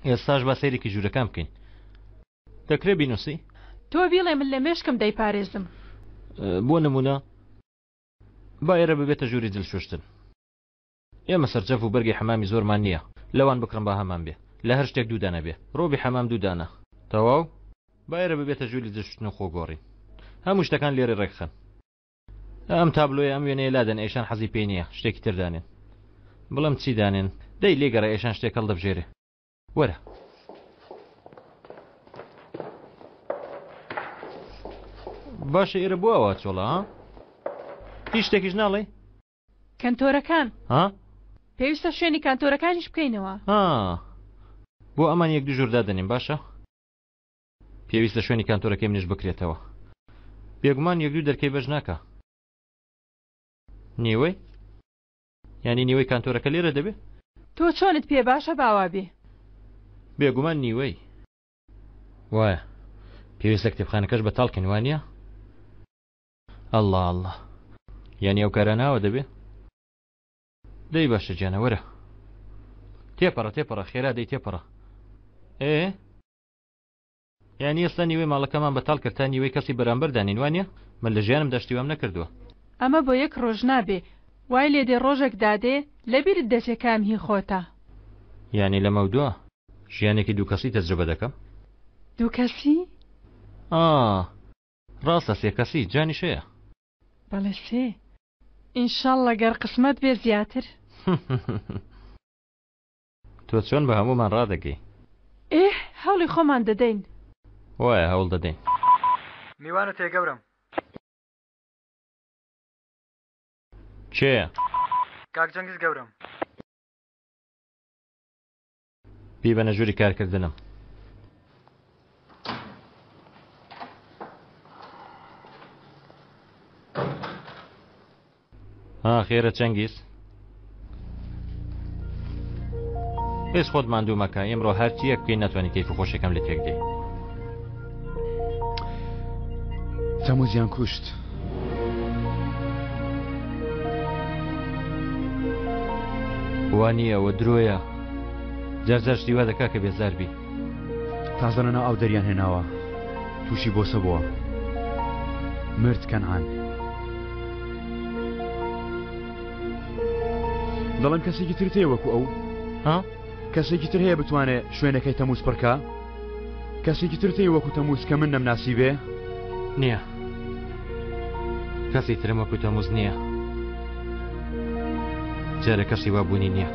ئێستاش با سەیرێکی ژوورەکان بکەین. دەکرێت بینوسی؟ تۆ بیڵێ من لە مێشکم دەیپارێزم. بۆ نمونە با ئێرە ببێتە ژووری دڵشۆشتن. ئێمە سەرجەف و بەرگی حەمامی زۆرمان نییە، لەوان بکڕم با هەمان بێ، لە هەر شتێک دوودانە بێ، ڕۆبی حەمام دوودانە. تەواو با ئێرە ببێتە ژووری دڵشۆشتن و خۆگۆڕین. هەموو شتەکان لێرە ڕێکخەن. ئەم تابلۆی ئەم وێنەیە لادەن، ئێشان حەزی پێی نییە، شتێکی تردانێن. بڵم چی دانێن؟ دەی لێگەڕە ئێشان شتێک هەڵدەبژێرێ. وەرە. باشە ئێرە بۆ ئەوە چۆڵە ها؟ هیچ شتێکیش ناڵێ؟ کەنتۆرەکان ها؟ پێویستە شوێنی کانتۆرەکانیش بکەینەوە. بۆ ئەمان یەک دوو ژوور دادەنین باشە؟ پێویستە شوێنی کانتۆرەکەی منیش بکرێتەوە. بێگومان یەک دوو دەرکەی بەش ناکە. نیوەی؟ یعنی نیوەی کانتۆرەکە لێرە دەبێ؟ تۆ چۆنت پێ باشە باوا بێ؟ بێگومان نیوەی. وایە پێویستە کتێبخانەکەش بەتاڵکەین وانە؟ ئەڵڵا یعنی ئەو کارە ناوە دەبێ؟ دەی باشە گیانە وەرە. تێپەڕە خێرا دەی تێپەڕە. یعنی ئێستا نیوەی ماڵەکەمان بەتاڵ کرد تا نیوەی کەسی بەرامبەر دانین وانە؟ من لە ژیانم دەشتیوام نەکردووە. ئەمە بۆ یەک ڕۆژ نابێ، وای لێدێ ڕۆژێک دادێ لەبیرت دەچێ کام هی خۆتە. یعنی لەمە دووە ژیانێکی دوو کەسی تەجربە دەکەم؟ دوو کەسی؟ ڕاستە سێ کەسی جانی شەیە. بەڵێ سێ. ئینشاڵڵا گەر قسمەت بێ زیاتر. تۆ چۆن بە هەمومان ڕادەگەی؟ هەوڵی خۆمان دەدەین. وایە هەوڵ دەدەین. میوانە تێگەورم. کێیە؟ کاک جەنگیز گەورم. بی بە نەژووری کارکردنم. خێرە چەنگیز؟ هێز خۆت ماندوو مەکە، ئێمڕۆ هەرچی یەک بکەین ناتوانانی کەیف و خۆشیەکەم لە تێک دێ. تەموزیان کوشت. وانیە ئەوە درۆیە، جارجارشتی وا دەکا کە بێزار بی. تازەنەنا ئەو دەریان هێناوە، تووشی بۆسە بووە، مرد کەنعان. دەڵێم کەسێکی تر هەیە وەکو ئەو؟ کەسێکی تر هەیە بتوانێت شوێنەکەی تەموز پڕکە؟ کەسێکی تر هەیە وەکو تەموز کە من نەمناسی بێ؟ نییە، کەسی ترم وەکو تەموز نییە. جارە کەسی وابوونی نییە.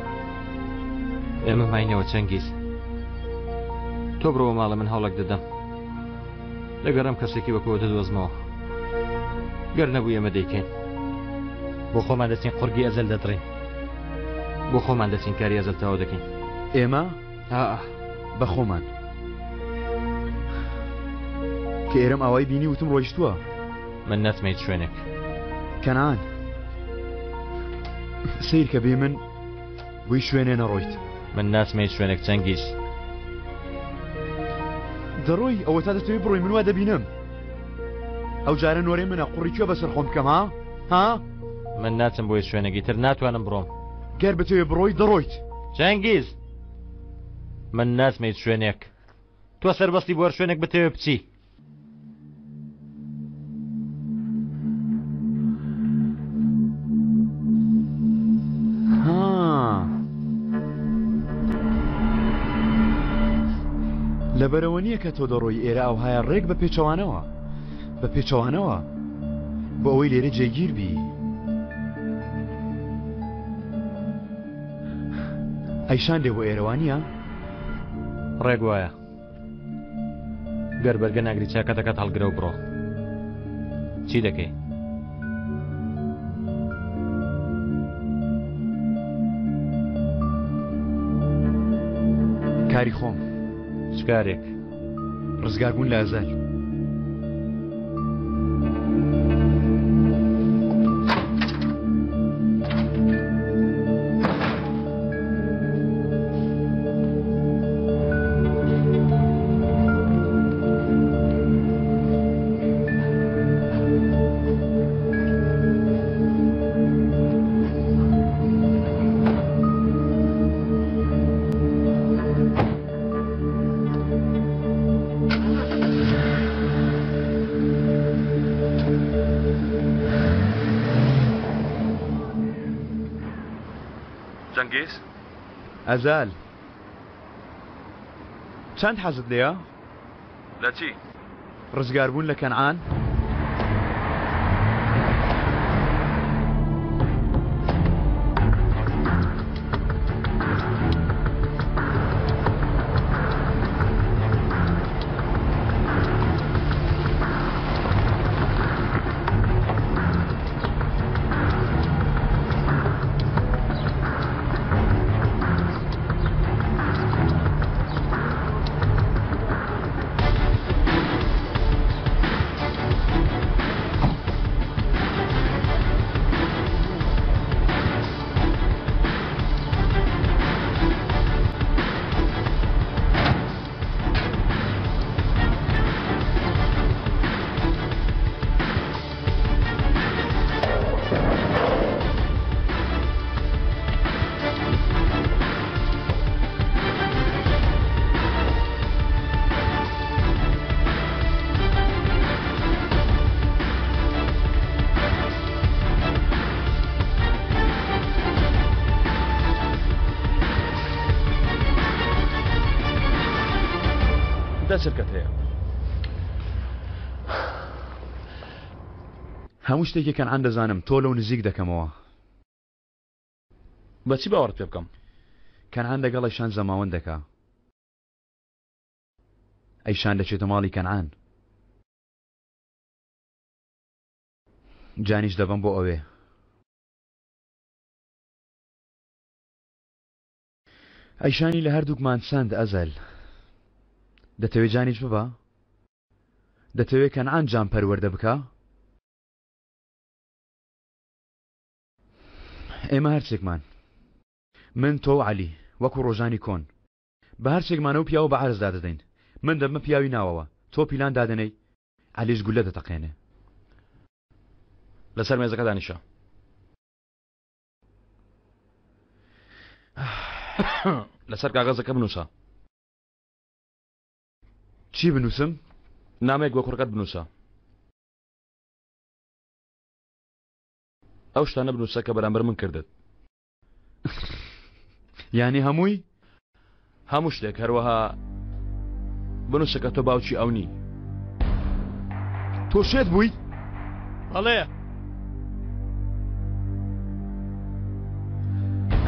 ئێمە ماینەوە چەنگیز. تۆ بڕۆوە ماڵە من هەوڵێک دەدەم لەگەڕم کەسێکی وەکوەوە دەدۆزمەوە. گەر نەبوو ئێمە دەیکەین. بۆ خۆمان دەچین قورگی ئەزەل دەدڕین. بۆ خۆمان دەچین کاری ئەزەل تەواو دەکەین. ئێمە؟ بە خۆمان. کە ئێرەم ئاوای بینی وتم ڕۆیشتووە. من ناتمەیت شوێنێک. کەنعان سیر کە بێ من بۆی شوێنێ نەڕۆیت. من ناتمەیت شوێنێک چەنگیز. دەڕۆی ئەوە تا دەستەوێت بڕۆی من وا دەبینم. ئەو جارە نۆرەی منە قوڕی کوێ بەسەر خۆم بکەم ها؟ من ناچم بۆی شوێنێکی تر ناتوانم بڕۆم. گەر بتەوێ بڕۆی دەڕۆیت. چەنگیز من ناتمەیت شوێنێک. تۆ سەربەستی بۆ هەر شوێنێک بتەوێ بچی. لەبەرەوە نییە کە تۆ دەڕۆی ئێرە ئەوهایە ڕێک بە پێچەوانەوە بۆ ئەوەی لێرە جێگیر بی. ئەیشان لێ بۆ ئێرەوانیە؟ ڕێک وایە. گەر بەرگە ناگری چاکەتەکەت هەڵگرە و بڕۆ. چی دەکەی؟ کاری خۆم. چکارێک؟ ڕزگاربوون لە ئەزەل. ئەزال چەند حەزت لێیە؟ لە چی؟ ڕزگاربوون لە کەنعان؟ شرکت هەیە هەموو شتێکی کەنعان دەزانم تۆ لەو نزیک دەکەمەوە بەچی باوەڕت پێ بکەم کەنعان لەگەڵ ئەیشان زەماوەند دەکا ئەیشان دەچێتە ماڵی کەنعان جانیش دەبم بۆ ئەوێ ئەیشانی لە هەردووکمان چەند ئەزەل دەتەوێت جانیش ببە؟ دەتەوێت کەنعان جان پەروەردە بکە؟ ئێمە هەرچێکمان من تۆ عەلی وەکو ڕۆژانی کۆن بە هەرچێکمانە و پیاوە بە عەرزدا دەدەین من دەبمە پیاوی ناوەوە تۆ پیلان دادەنەی عەلیش گولە دەتەقێنێ لەسەر مێزەکە دانیشە لەسەر کاغەزەکە بنووسە چی بنووسم؟ نامێک بۆ کوڕەکەت بنووسە ئەو شتانە بنووسە کە بەرامبەر من کردت یانی هەمووی؟ هەموو شتێک هەروەها بنووسە کە تۆ باوکی ئەونی تۆ شێت بووی؟ هەڵێ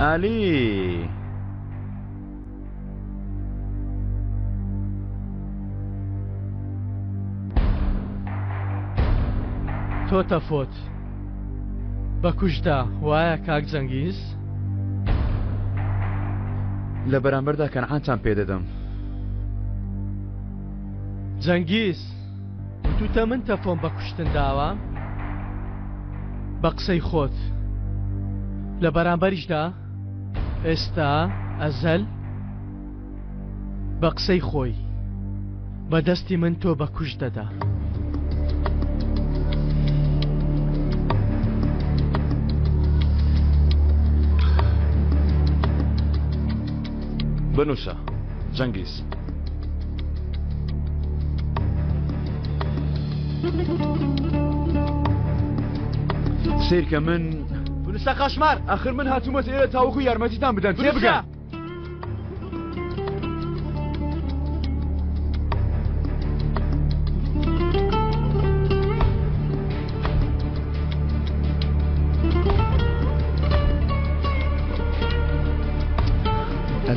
عەلی تۆ تەفۆت بە کوژدا وایە کاک جەنگیز؟ لە بەرامبەردا کەنعانتان پێدەدەم جەنگیز وتوتە من تەفۆم بە کوشتن داوە؟ بە قسەی خۆت لە بەرامبەریشدا ئێستا ئەزەل بە قسەی خۆی بە دەستی من تۆ بە کوژ دەدا بنووسە جەنگیز سیرکە من بنووسە قەشمار ئاخر من هاتوومەتە ئێرە تاوەکو یارمەتیتان بدەن تێ بگە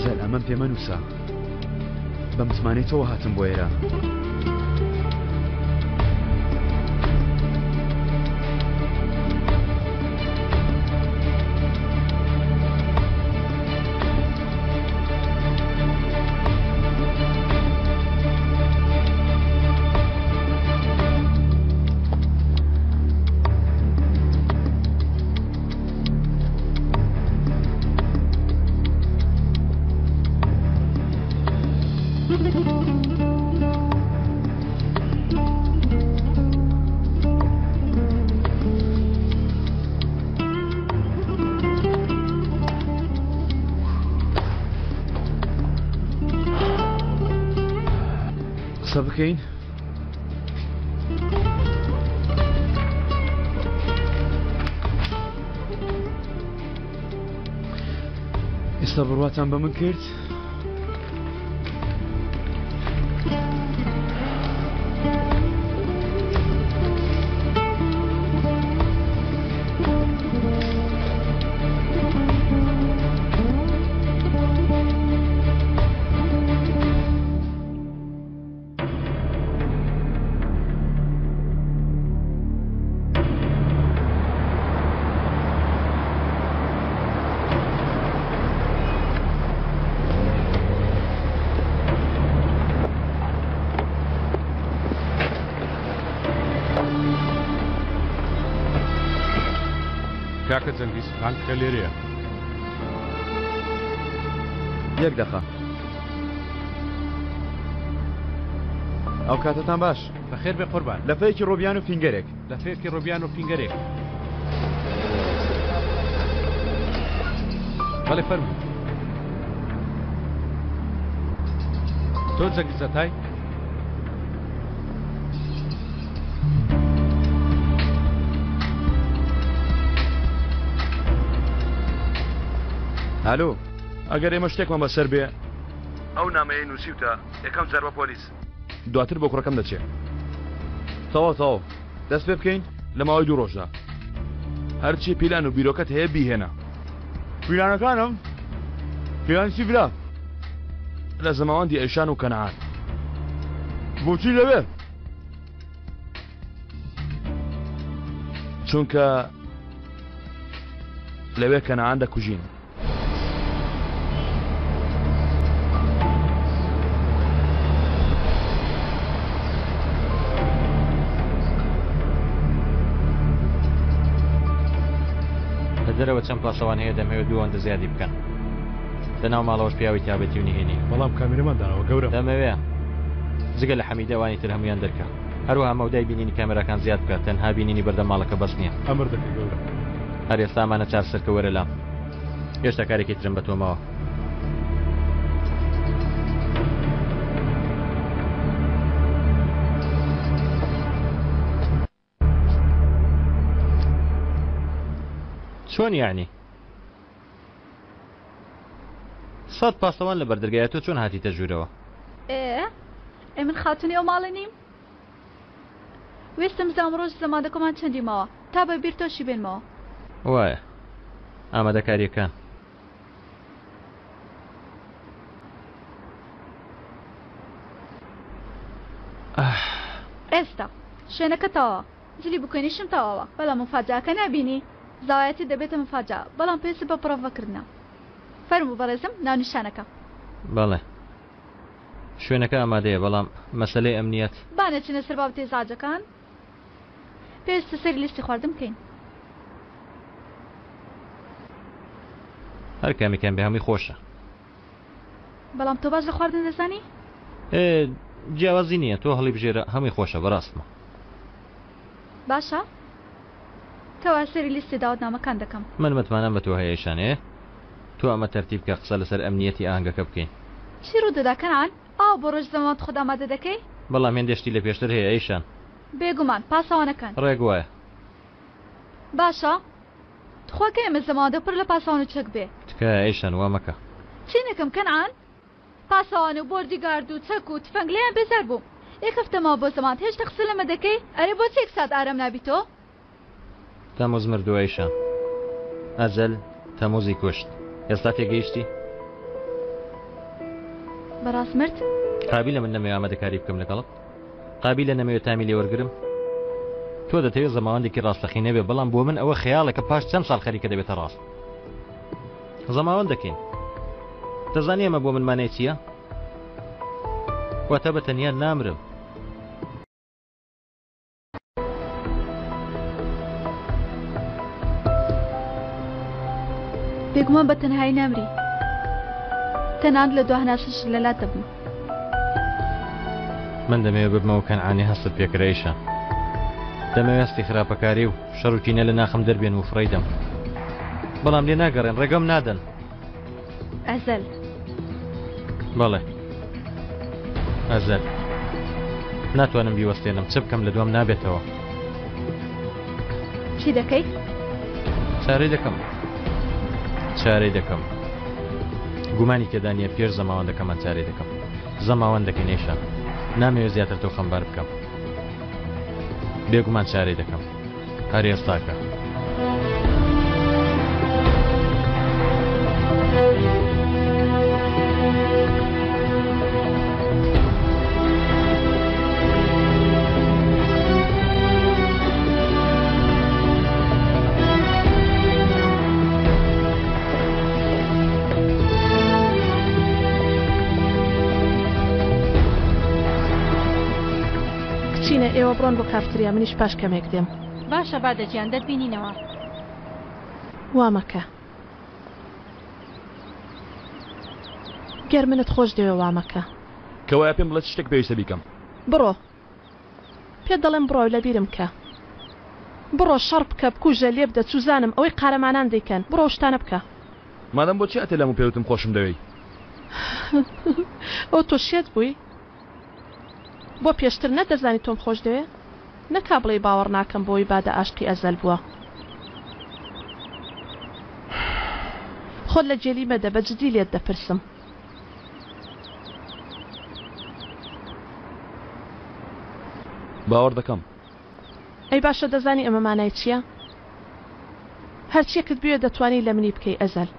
ئەزەل ئەمەم پێمە نووسە بە متمانێتەوە هاتم بۆ ئێرە قسە بکەین ئێستا بڕواتان بە من کرد؟ کاکە جەنگیز بانکەکە لێرەیە. یەک دەقە. ئەو کاتتان باش. بەخێر بێ قوربان. لە فەیەکی ڕۆبیان و فینگەرێک. لە فێرکی ڕۆبیان و فینگەرێک. بەڵێ فەرموو. تۆ جەنگیز ئەتای؟ هەلو، ئەگەر ئێمە شتێکمان بەسەر بێ ئەو نامەیە نووسیوتە یەکەم جار بە پۆلیس دواتر بۆ کوڕەکەم دەچێت. تەواو دەست پێ بکەین لە ماوەی 2 ڕۆژدا هەرچی پیلان و بیرۆکەت هەیە بیهێنە. پیلانەکانم؟ پیلانی چی برا؟ لە زەماوەندی ئەیشان و کەنعان. بۆچی لەوێ؟ چونکە لەوێ کەنعان دەکوژین. دەرەوە چەند پاسەوان هەیە دەمەوێت 2 ئەوەندە زیادی بکەن. لەناو ماڵەوەش پیاوی تابەتی و نهێنی. بەڵام کامێرەماندانەوە گەورە دەمەوێت جگە لە حەمیدەوانی تر هەمویان دەرکە. هەروەها مەودای بینینی کامێرەکان زیاد بکات، تەنها بینینی بەردەم ماڵەکە بەس نییە. ئەمر دەکەی گەورە. هەر ئێستا ئەمانە 4 سەرکە وەرە لام. هێشتا کارێکی ترم بە تۆمەوە. چۆن یعنی؟ 100 پاسەوان لە بەردەرگایە تۆ چۆن هاتیتە ژوورەوە؟ من خاتونی ئەو ماڵە نیم. وێستم زام ڕۆژ زەمادەکەمان چەندی ماوە تا بە بیر تۆشی بێنمەوە. وایە ئامادەکاریەکان ئێستا شوێنەکە تەواوە. جلی بکەنیشم تەواوە، بەڵام مفاجاکە نبینی. زاوایەتی دەبێتە مفاجا، بەڵام پێویستە بە پڕۆڤەکردنە. فەرموو بەڕێزم ناونیشانەکە. بەڵێ شوێنەکە ئامادەیە، بەڵام مەسەلەی ئەمنیەت. با نەچینە سەر بابەتی زاجەکان. پێویستە سەری لیستی خواردن بکەین. هەر کامیکان بێ هەمووی خۆشە. بەڵام تۆ باش لە خواردن دەزانی؟ جیاوازی نییە، تۆ هەڵی بژێرە هەمووی خۆشە بەڕاستمە. باشە کەوا سەری لیستی داوەتنامەکان دەکەم. من متمانەم بە تۆ هەیە شانەیە تۆ ئەمە تەرتیب کە قسە لەسەر ئەمنیەتی ئاهەنگەکە بکەین. چی ڕوودەدا کەنعان؟ ئاو بۆ ڕۆژ زەماوەند خۆت ئامادە دەکەی؟ بەڵام هێندێشتی لە پێشتر هەیە ئەیشان. بێگومان پاسەوانەکان ڕێک وایە. باشە تخواکە ئێمە زەماوەندە پڕ لە پاسەوان و چەک بێ. تکایە ئەیشان وا مەکە. چی نەکەم کەنعان؟ پاسەوان و بۆردی گارد و چەک و تفەنگ لێیان بێزار بووم. یەک هەفتەمەوە بۆ زەماوەند هێشتا قسە لەمە دەکەی؟ ئەرێ بۆ چێک سات ئارام نابی تۆ؟ تەموز مردووە ئەیشان. ئەجەل تەموزی کوشت. ئێستا تێگەیشتی؟ بەڕاست مرد؟ قابیلە من نەمەوێت ئامادەکاری بکەم لەگەڵت؟ قابیلە نەمەوێت تامی لێ وەرگرم؟ تۆ دەتەوێت زەماوەندێکی ڕاستەقینە بێ، بەڵام بۆ من ئەوە خەیاڵێکە پاش چەند ساڵ خەریکە دەبێتە ڕاست. زەماوەند دەکەین. دەزانی ئەمە بۆ من مانای چییە؟ واتە بەتەنیا نامرم. بێگومان بە تەنهایی نامری، تەنانەت لە دواهناسش لەلات دەبم. من دەمەوێت ببمەوە کەنعانی هەستت پێکرایشان. دەمەوێت هەستی خراپەکاری و شەڕ و کینە لە ناخم دەربێن و فڕەیدەم، بەڵام لێ ناگەڕێن، ڕێگەم نادەن. ئەزەل بەڵێ ئەزەل ناتوانم بیوەستێنم، چ بکەم لە دوام نابێتەوە. چی دەکەیت؟ چارەی دەکەم. گومانی تێدانە پێش زەماوەندەکەمان چارەی دەکەم زەماوەندەکەی نێشان نامەوێت زیاتر تۆ خەمبار بکەم بێگومان چارەی دەکەم هەر ئێستاکە ئێوە بڕۆن بۆ کافتریا منیش پاش کەمێک دێم باشە بادەجیان دەتبینینەوە وامەکە گەر منت خۆش دەوێ وامەکە کەوایە پێم بڵێت شتێک پێویستە بیکەم بڕۆ پێ دەڵێم بڕۆ لە بیرم کە بڕۆ شەڕ بکە بکوژە لێ بدە چوزانم ئەوەی قارەمانان دەیکەن بڕۆ شتانە بکە مادەم بۆچی ئەتە لەم و پێوتم خۆشم دەوێی ئەو تۆ شێت بووی بۆ پێشتر نەدەزانی تۆم خۆش دەوێ نەکا بڵێ باوەڕ ناکەم بۆی بادە ئاشتی ئەزەل بووە خۆت لە جێلی مەدە بە جدی لێت دەپرسم باوەڕ دەکەم ئەی باشە دەزانی ئەمە مانای چییە هەرچیەکت بوێ دەتوانی لە منی بکەی ئەزەل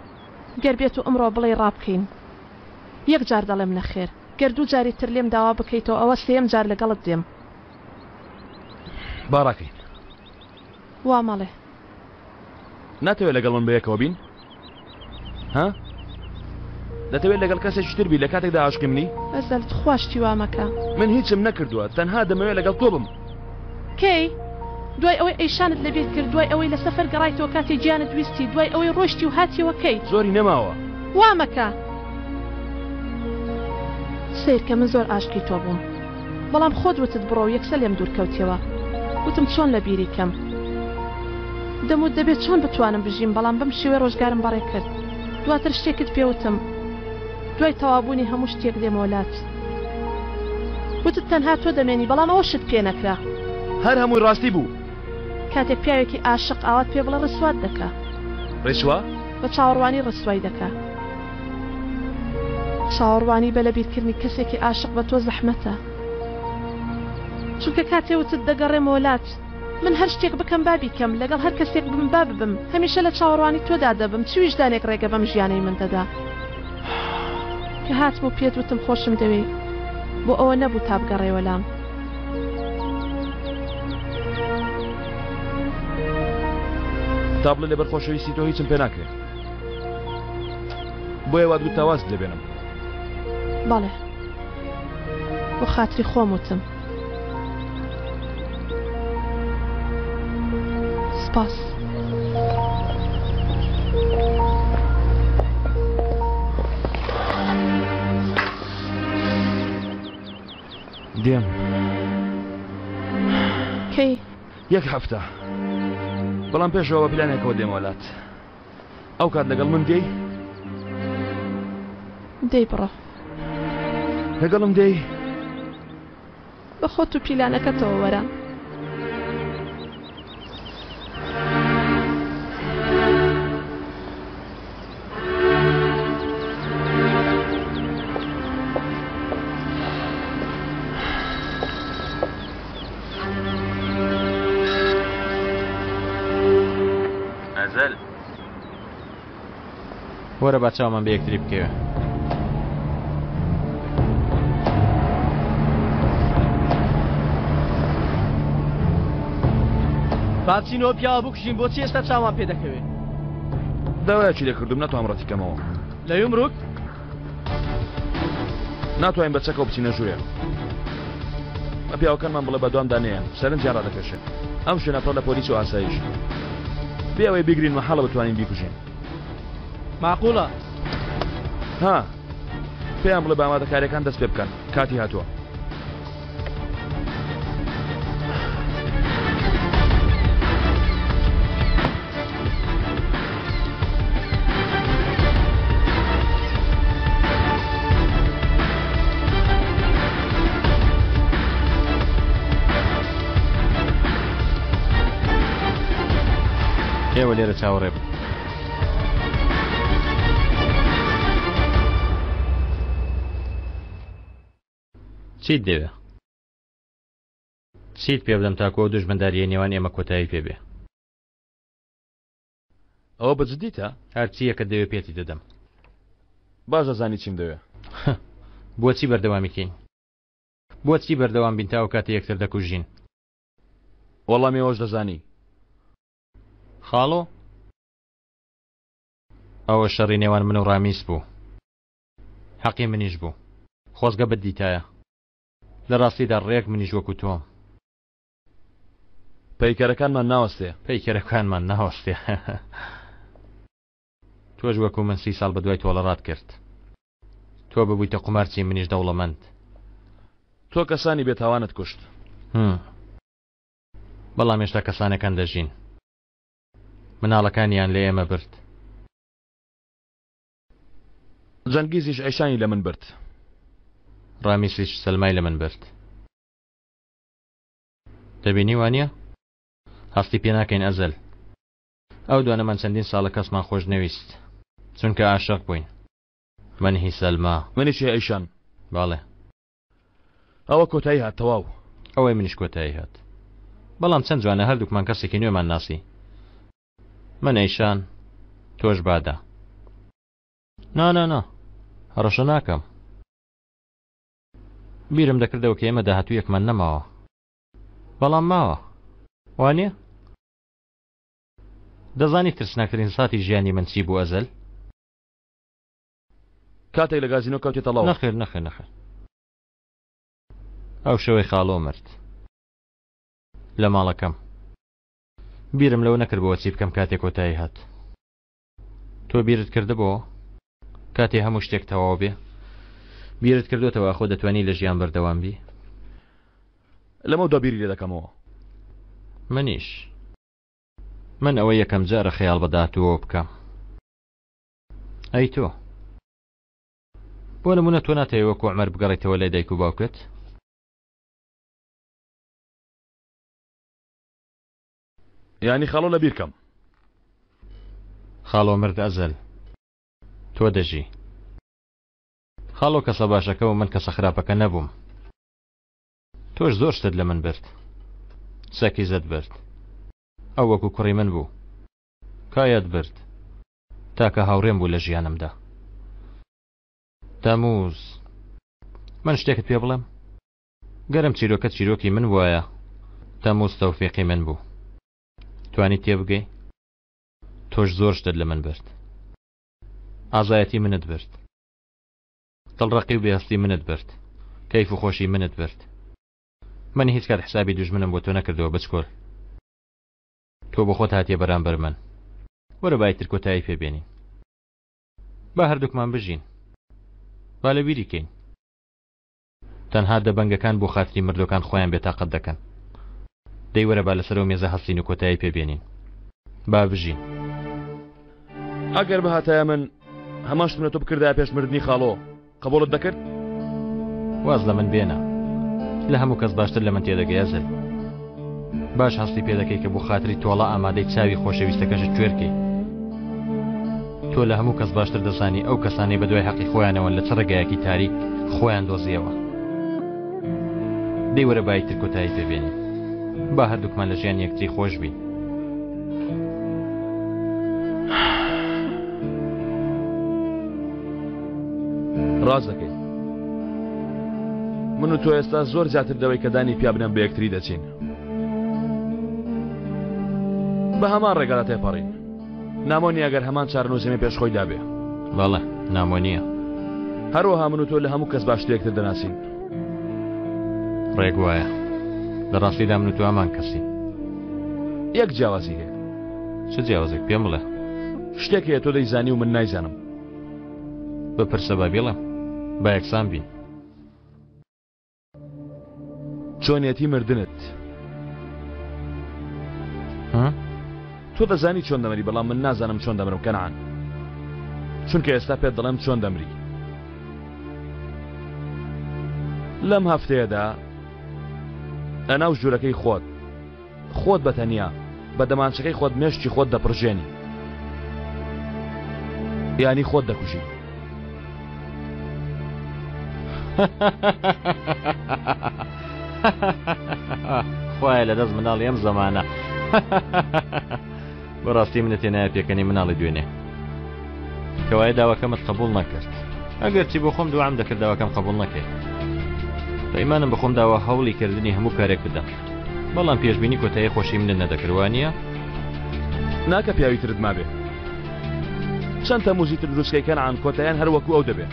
گەر بێت و ئەمڕۆ بڵێ ڕابکەین یەک جار دەڵێم نەخێر گەر دوو جاری تر لێم داوا بکەیتەوە ئەوە سێم جار لەگەڵت دێم باڕاکەین وا مەڵێ ناتەوێت لەگەڵ من بەیەکەوە بین ها دەتەوێت لەگەڵ کەسێکی تر بی لە کاتێکدا عاشقی منی ئەزەلت خواشتی وامەکە من هیچم نەکردووە تەنها دەمەوێت لەگەڵ تۆ بم کەی دوای ئەوەی ئەیشانت لەبێت کرد دوای ئەوەی لە سەفەر گەڕایتەوە کاتی گیانت ویستی دوای ئەوەی ڕۆشتی و هاتیەوە کەی زۆری نەماوە وامەکە سیر کە من زۆر ئاشکی تۆ بووم بەڵام خۆت وتت بڕۆ و یەکسە لێم دوورکەوتیەوە وتم چۆن لە بیری کەم دەموت دەبێت چۆن بتوانم بژیم بەڵام بەم شێوەی ڕۆژگارم بەڕێ کرد دواتر شتێکت پێوتم دوای تەوابوونی هەموو شتێک دێمەوەلات وتت تەنها تۆ دەمێنی بەڵام ئەوە شت پێ نەکرا هەر هەمووی ڕاستی بوو کاتێک پیاوێکی عاشق ئاوات پێ بڵێ ڕسوات دەکا ڕێسوا بە چاوەڕوانی ڕسوای دەکا چاوەڕوانی بە لەبیرکردنی کەسێکی عاشق بە تۆ زەحمەتە چونکە کاتێ وتت دەگەڕێمەوەلات من هەر شتێک بکەم بابی کەم لەگەڵ هەر کەسێک بم با ببم هەمیشە لە چاوەڕوانی تۆدا دەبم چ ویژدانێک ڕێگە بەم ژیانەی من دەدا کە هاتم و پێت وتم خۆشم دەوێ بۆ ئەوە نەبوو تا بگەڕێوەلام تا بڵێ لەبەر خۆشەویستی تۆ هیچم پێ ناکرێت بۆیە وا دوو تاواز دەبێنم بەڵێ بۆ خاتری خۆم وتم سپاس دێم کەی یەک هەفتە بەڵام پێشەوە پلانێکەوە دێمەوەلات ئەو کات لەگەڵ من دێی دەی بڕۆ لەگەڵم دێی بە خۆت و پیلانەکەتەوە وەرە ئەزەل وەرە با چاومان بە یەکتری بکەوێ باچینەوە پیاوە بکوژین بۆچی ئێستا چاوان پێ دەکەوێت داوایەکی لێکردوم ناتوانم ڕەتیکەمەوە لە یومروک ناتوانین بەچەکەوە بچینە ژوورێ بە پیاوەکانمان بڵێ بە دوامدا نەیە سەرنجیان ڕادەکەشێت ئەم شوێنە پڕ لە پۆلیس و ئاسایش بێ ئەوەی بگرین مەحاڵە بتوانین بیکوژین معقوڵە ها پێیان بڵێ بە ئامادەکاریەکان دەست پێ بکەن کاتی هاتووە ئێوە لێرە چاوەڕێ بن چیت دەوێ؟ چیت پێ بدەم تاکو ئەو دوژمەنداریە نێوان ئێمە کۆتایی پێبێ؟ ئەوە بەجددیتە؟ هەرچیەکە دەوێ پێتی دەدەم. باش دەزانی چیم دەوێ. بۆچی بەردەوامیکەین؟ بۆچی بەردەوام بین تا ئەو کاتە یەکتر دەکوژین؟ وەڵامی ئەوەش دەزانی. خاڵۆ؟ ئەوە شەڕی نێوان من و ڕامیس بوو. حەقی منیش بوو. خۆزگە بەدیتایە. لە ڕاستیدا ڕێک منیش وەکو تۆم. پەیکەرەکانمان ناوەستێ. پەیکەرەکانمان ناوەستێ. تۆش وەکو من 30 ساڵ بەدوای تۆڵەڕات کرد. تۆ ببوویتە قومارچی منیش دەوڵەمەند. تۆ کەسانی بێتاوانت کوشت. بەڵام هێشتا کەسانەکان دەژین. مناڵەکانیان لە ئێمە برد. جەنگیزیش ئەیشانی لە من برد. ڕامیسیش سەلمای لە من برد. دەبینی وانە؟ هەستی پێ ناکەین ئەزەل. ئەو دوانەمان چەندین ساڵە کەسمان خۆش نەویست. چونکە عاشق بووین. من هی سەلما. منیشی ئەیشان. باڵێ. ئەوە کۆتایی هات تەواو. ئەوەی منیش کۆتایی هات. بەڵام چەند جوانە هەردووکمان کەسێکی نوێمان ناسی. من ئەیشان تۆش بادا. نا هەڕەشە ناکەم. بیرم دەکردەوە کە ئێمە داهاتوویەکمان نەماوە. بەڵام ماوە. وانە؟ دەزانی ترسناکترین ساتی ژیانی من چی بوو ئەزەل؟ کاتێک لە گازینۆ کەوتێتە لەوە. نەخێر. ئەو شەوەی خاڵۆ مرد. لە ماڵەکەم. بیرم لەوە نەکردبەوە چی بکەم کاتێک کۆتایی هات. تۆ بیرت کردبەوە؟ کاتێ هەموو شتێک تەواو بێ؟ بیرت کردوتەوە خۆ دەتوانی لە ژیان بەردەوام بی؟ لەمە دابیری لێ دەکەمەوە. منیش. من ئەوە یەکەم جارە خەیاڵ بەداهاتووەوە بکەم. ئەی تۆ بۆ نمونە تۆ ناتەوێت وەکو عومەر بگەڕێیتەوە لای دایک و باوکت؟ یانی خاڵۆ لە بیرکەم. خاڵۆ مرد ئەزەل. تۆ دەژی. خاڵۆ کەسە باشەکە و من کەسە خراپەکە نەبووم. تۆش زۆر شتت لە من برد. سەکی زەت برد. ئەو وەکو کوڕی من بوو. کایەت برد. تاکە هاوڕێم بوو لە ژیانمدا. تەمووز. من شتێکت پێ بڵێم؟ گەرم چیرۆکەت چیرۆکی من وایە. تەمووز تەوفیقی من بوو. توانی تێبگەی؟ تۆش زۆر شتت لە من برد. ئازایەتی منت برد. دڵڕەقی و بێهەستی منت برد. کەیف و خۆشی منت برد. من هیچ کات حسابی دوژمنم بۆ تۆ نەکردەوە بچکۆل. تۆ بۆ خۆت هاتیە بەرامبەر من. وەرە بایتر کۆتایی پێبێنین. با هەردووکمان بژین. با لە بیری کەین. تەنها دەبەنگەکان بۆ خاتری مردوەکان خۆیان بێتاقەت دەکەن. دەی وەرە با لەسەرەوە مێزە هەستین و کۆتایی پێبێنین. با بژین. ئەگەر بەهاتایە من هەمان شتمە تۆ بکردای پێش مردنی خاڵۆ قبوڵت دەکرد؟ واز لە من بێنە. لە هەموو کەس باشتر لە من تێدەگەی ئەزەل. باش هەستی پێ دەکەی کە بۆ خاتری تۆڵە ئامادەی چاوی خۆشەویستەکەشت کوێرکەی. تۆ لە هەموو کەس باشتر دەزانی ئەو کەسانی بەدوای حەقی خۆیانەوە لە چ ڕێگایەکی تاریک خۆیان دۆزیەوە. دەی وەرە بایتر کۆتایی پێبێنین. با هەردووکمان لە ژیان یەکتری خۆش بین. ڕاست دەکەین. من و تۆ ئێستا زۆر زیاتر دەوەی کە دانی پیا بنەم بە یەکتری دەچین. بە هەمان ڕێگەدا تێپەڕین. نامۆنی ئەگەر هەمان چارەنووسێمە پێش خۆی دابێ. بەڵێ نامۆنیە. هەروەها من و تۆ لە هەموو کەس باشتر یەکتر دەناسین. ڕێک وایە. لە ڕاستیدا من و تۆ هەمان کەسین. یەک جیاوازی هەیە. چ جیاوازێک پێم بڵێ؟ شتێک هەیە تۆ دەیزانی و من نایزانم. بپرسە با بێڵم. با یەکسان بین. چۆنیەتی مردنت. تۆ دەزانی چۆن دەمری بەڵام من نازانم چۆن دەمرم کەنعان. چونکە ئێستا پێت دەڵێم چۆن دەمری. لەم هەفتەیەدا ئەناو ژوورەکەی خۆت بەتەنیا بە دەمانچەکەی خۆت مێشتی خۆت دەپڕژێنی. یانی خۆت دەکوژی. خوایە لە دەست مناڵی ئەم زەمانە بەڕاستی منە تێنایە پێکەنی مناڵی دوێنێ کەوایە داواکەمت قبول نەکرد ئەگەر چی بۆ خۆم دوام دەکرد داواکەم قبول نەکەی پەیمانم بەخۆم داوا هەوڵی کردنی هەموو کارێک بدەم بەڵام پێشبینی کۆتایی خۆشی منە نەدەکردوانیە ناکە پیاوی ترت مابێ چەند تەموزی تر دروستکەیکەن عن کۆتاییان هەر وەکو ئەو دەبێت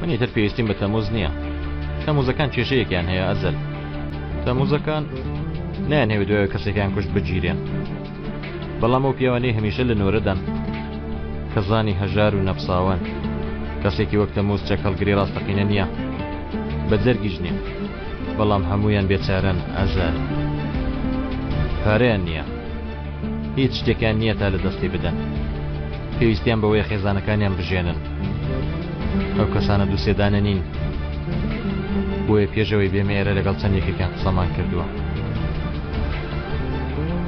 منی تر پێویستیم بە تەموز نییە تەموزەکان کێشەیەکیان هەیە ئەزەل تەموزەکان نیان هەیە دوای کەسێکیان کوشت بگیرێن بەڵام ئەو پیاوانەی هەمیشە لە نۆرەدان کە زانی هەژار و نەفساوان کەسێکی وەک تەموز چەکەڵگری ڕاستەقینە نییە بە جەرگیش نییە بەڵام هەمویان بێچارەن ئەزار پارەیان نییە هیچ شتێکیان نییە تا لە دەستی بدەن پێویستیان بەوەی خێزانەکانیان بژێنن ئەو کەسانە دووسێدانە نین بۆیە پێشەوەی بێمێرە لەگەڵ چەندێکێکیان قسەمان کردووە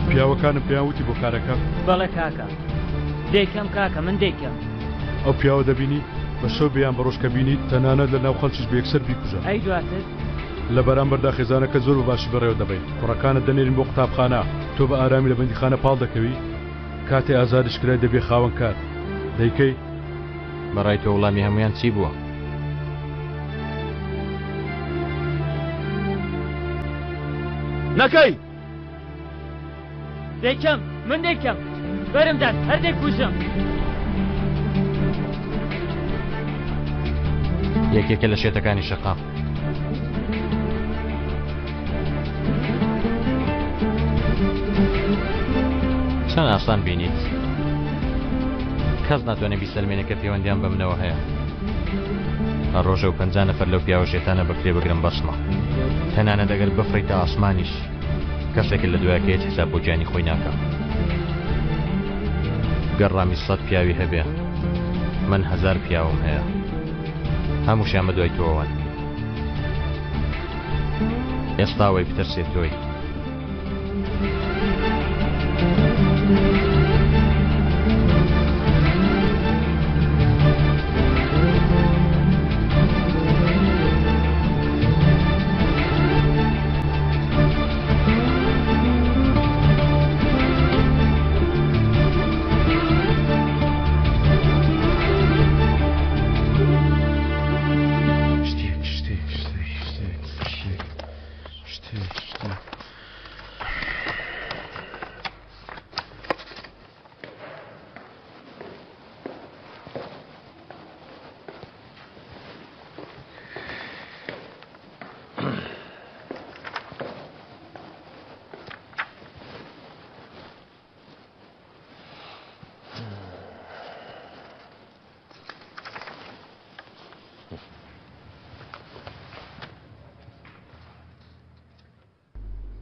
پیاوەکانم پیاوتی بۆ کارەکە بەڵێ کاکە دەیکەم کاکە من دەیکەم ئەو پیاوە دەبینی بە شەو بیان بە ڕۆژکە بینیت تەنانەت لە ناو خەڵکیش بەیەکسەر بیکوژە ئەی دواتر لە بەرامبەردا خێزانەکە زۆر باشی بەڕێوە دەبێت کوڕەکانت دەنێرین بۆ قوتابخانە تۆ بە ئارامی لە بەندیخانە پاڵ دەکەوی کاتێ ئازادشکرای دەبێ خاوەن کار دەیکەی بەڕای تۆ وڵامی هەمویان چی بووە نەکەی دەیکەم من دەیکەم بەرمدان هەر دەیکوژم یەکێکە لە شێتەکانی شەقا چەند ئاسان بینیت کەس ناتوانێت بیسەلمێنێکە پەیوەندیان بە منەوە هەیە هەر ڕۆژە و 50 نەفەر لەو پیاوە شێتانە بەکرێ بگرم بەسمە تەنانەت ئەگەر بفڕیتە ئاسمانیش کەسێک لە دوایەکەیەت حساب بۆ گیانی خۆی ناکە گەڕامی 100 پیاوی هەبێ من 1000 پیاوم هەیە هەمووشیان بە دوای تۆوەن ئێستاوەی بترسێت تۆی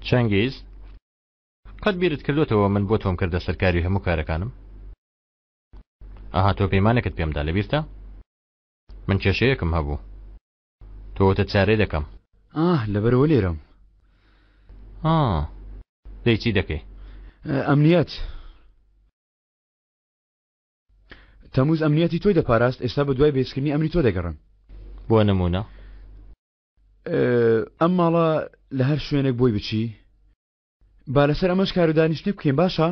چەنگیز قەت بیرت کردوتەوە من بۆ تۆم کردە سەرکاری هەموو کارەکانم ئاها تۆ پەیمانێکت پێمدا لەبیرتە من کێشەیەکم هەبوو تۆتە چارەی دەکەم لەبەرەوە لێرەم دەی چی دەکەی ئەمنیەت تەموز ئەمنیەتی تۆی دەپاراست ئێستا بە دوای بێزکردنی ئەمری تۆ دەگەڕن بۆ نمونە ئەم ماڵە لە هەر شوێنێک بۆی بچی با لەسەر ئەمەش کارودانیشتنی بکەین باشە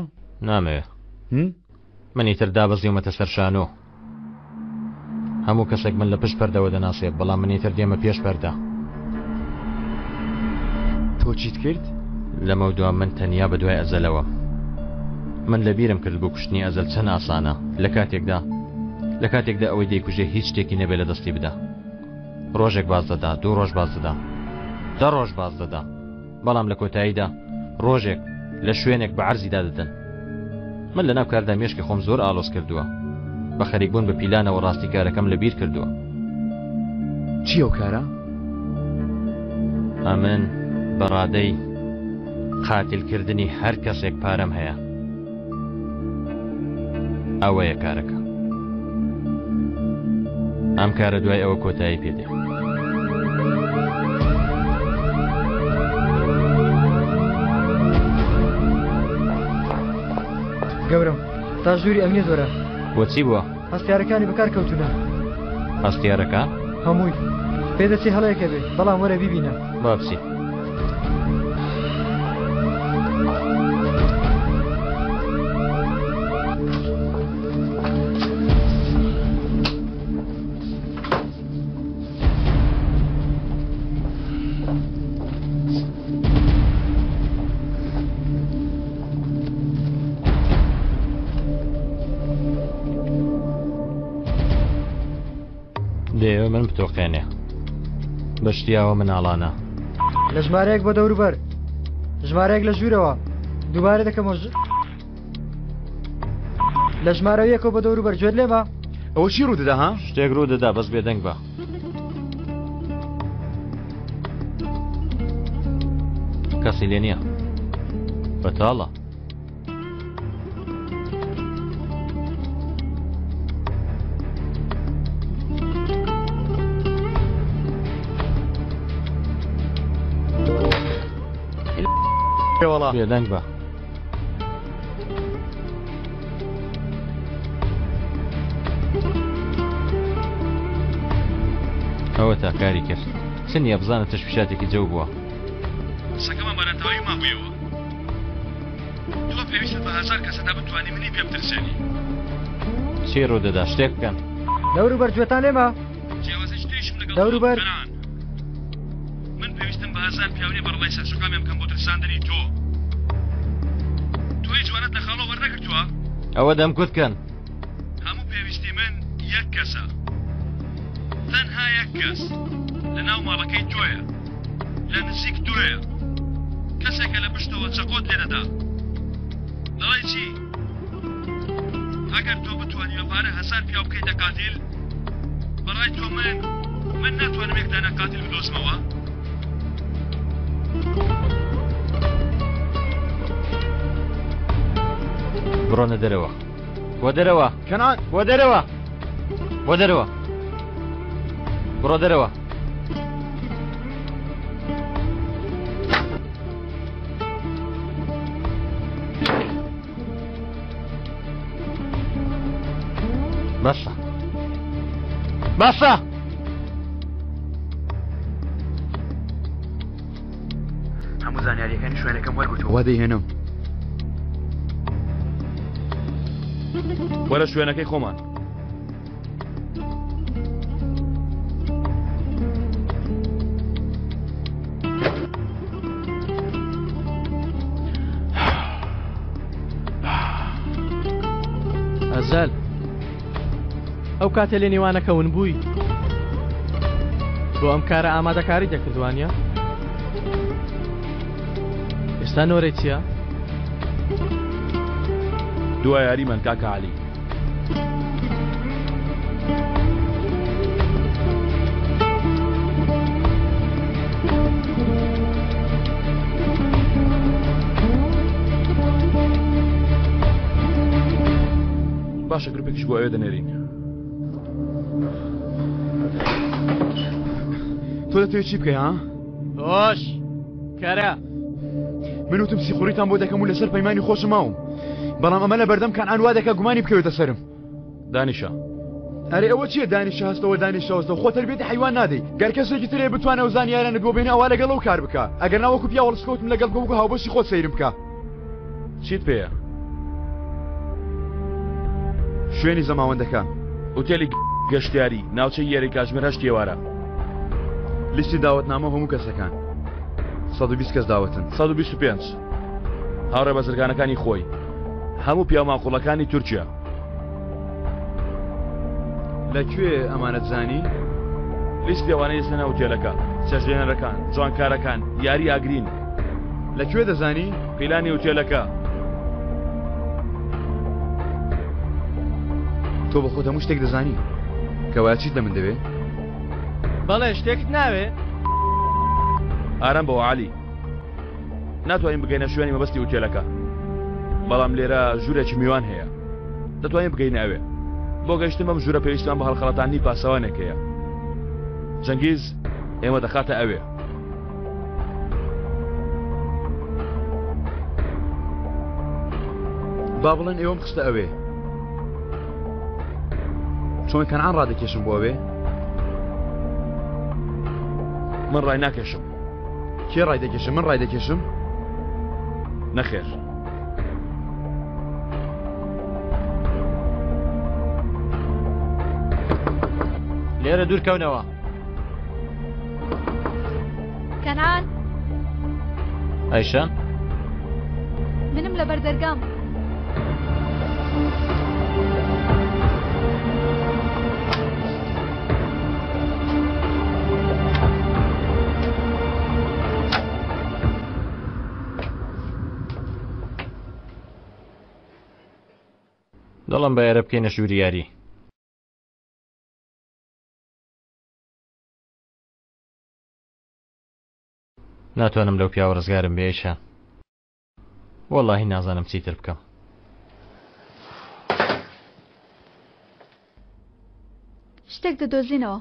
نامەوێ منی تر دابەزیومەتە سەر شانۆ هەموو کەسێک من لە پشت پەردەوە دەناسێت بەڵام منی تر دێمە پێش پەردە تۆ چیت کرد لەمە دوام من تەنیا بە دوای ئەزەلەوە من لەبیرم کرد بۆ کوشتنی ئەزەل چەند ئاسانە لە کاتێکدا ئەوەی دەیکوژێ هیچ شتێکی نەبێت لە دەستی بدە ڕۆژێک باز دەدا 2 ڕۆژ باز دەدا 10 ڕۆژ باز دەدا بەڵام لە کۆتاییدا ڕۆژێک لە شوێنێک بە عەرزیدا دەدەن من لە ناو کاردا مێشکی خۆم زۆر ئالۆز کردووە بە خەریکبوون بە پیلانەوە ڕاستی کارەکەم لەبیر کردووە چی ئەو کارە؟ ئەمن بەڕادەی قاتیلکردنی هەر کەسێک پارەم هەیە ئەوەیە کارەکە ئەم کارە دوای ئەوە کۆتایی پێدێ گەورم تا ژووری ئەمنیە زۆرە بۆچی بووە؟ هەستیارەکانی بەکار کەوتونە هەستیارەکە؟ هەمووی پێدەچی هەڵەیەکە بێ بەڵام وەرە بیبینە بابچی دێوە من بتۆقێنێ بەشتیاوە مناڵانە لە ژمارەیەک بە دەوروبەر ژمارەیەک لە ژوورەوە دووبارە دەکەمەوە لە ژمارە یەکەوە بە دەوروبەر گوێت لێمە ئەوە چی ڕوو دەدا ها شتێک ڕوو دەدا بەس بێدەنگ بە کەسی لێ نییە بەتاڵە بێدەنگ بە ئەوە تا کاری کرد سنیە بزانە تەشویشاتێکی جەو بووە سەکەمان بەرەتەوەی مابوویەوە تۆ پێویستت بە هەزار کەسەدا بتوانانی منی پێ بترسێنی چی ڕوو دەدا شتێک بکەن دەوروبەر گوێتان لێمە جیاوازی شتێشم لەگەڵ دەوروبەر من پێویستم بە هەزار پیاوەی بەڕڵای سەرسوقامیان بکەم بۆ ترساندنی تۆ هیچ وانەت لە خاڵەوە وەرنەگرتووە ئەوە دەمکوتکەن هەموو پێویستی من یەک کەسە تەنها یەک کەس لە ناو ماڵەکەی تۆیە لە نزیک تۆیە کەسێکە لە پشتەوە چەقۆت لێ دەدا دەڵی چی ئەگەر تۆ بتوانی بە پارە هەزار پیاو بکەیتە قاتیل بەڕای تۆ من ناتوانم یەک دانە قاتیل بدۆزمەوە بڕۆنە دەرەوە بۆ دەرەوە کەنان بۆ دەرەوە بۆ دەرەوە بڕۆ دەرەوە باشە باشە هەموو زانیاریەکانی شوێنەکەم وەرگوتەوە وا دەیهێنم وەرە شوێنەکەی خۆمان ئەزەل ئەو کاتێ لێ نێوانەکەون بووی بۆ ئەم کارە ئامادەکاری دەکردوانە ئێستا نۆرەی چییە؟ دوای یاریمان کاکە عەلی باشە گروپێکیش بۆ ئەوێ دەنێرین تۆ دەتەوێت چی بکەی ها؟ خۆش کارە من وتم سیخوڕیتان بۆ دەکەم و لەسەر پەیمانی خۆشم ماوم بەڵام ئەمە لە بەردەم کانعان وا دەکا گومانی بکەوێتە سەرم دانیشە ئەرێ ئەوە چییە دانیشە هەستەوە دانیشەوەستە خۆ تەربیەتی حیوان نادەی گەر کەسێکی ترێ بتوانە ئەو زانیارانە بۆ بێنە ئەوا لەگەڵ ئەو کار بکە ئەگەر ناوەکو پیا وەڵسکەوتم لەگەڵ بۆ هاوبەشی خۆت سەیرم بکە چیت پێیە شوێنی زەماوەندەکە ئوتێلی گەشتیاری ناوچەی یێری کاژمێر هەشت ئێوارە لیستی داوەتنامە هەموو کەسەکان 120 کەس داوەتن 125 هاوڕێ بەزرگانەکانی خۆی هەموو پیا ماقوڵەکانی تورکیا لەکوێ ئەمانەت زانی؟ لیست ئەوانەی ئێستا ناو هۆتێلەکە سەرژێنەرەکان جوانکارەکان یاری ئاگرین لەکوێ دەزانی؟ قیلانی هۆتێلەکە تۆ بە خۆت هەموو شتێک دەزانی کەوایە چیت لە من دەوێ؟ بەڵێ شتێکت ناوێ؟ ئارام بەوە عەلی ناتوانین بگەینە شوێنی مەبەستی هۆتێلەکە بەڵام لێرە ژوورێکی میوان هەیە دەتوانین بگەینە ئەوێ بۆ گەشتن بەم ژوورە پێویستمان بە هەڵخەڵەتانی پاسەوانێک هەیە جەنگیز ئێمە دەخاتە ئەوێ با بڵێن ئێوەم خستە ئەوێ چۆن کەنعان ڕادەکێشم بۆ ئەوێ من ڕای ناکێشم. کێ ڕای دەکێشم؟ من ڕای دەکێشم؟ نەخێر. لێرە دوورکەونەوە. کەنعان ئایشان منم لە بەردەرگام. دەڵم بە ئێرە بکەینە ژووری یاری. ناتوانم لەو پیاوە ڕزگارم بێشە. وەڵڵاهی نازانم چیتر بکەم. شتێک دەدۆزینەوە.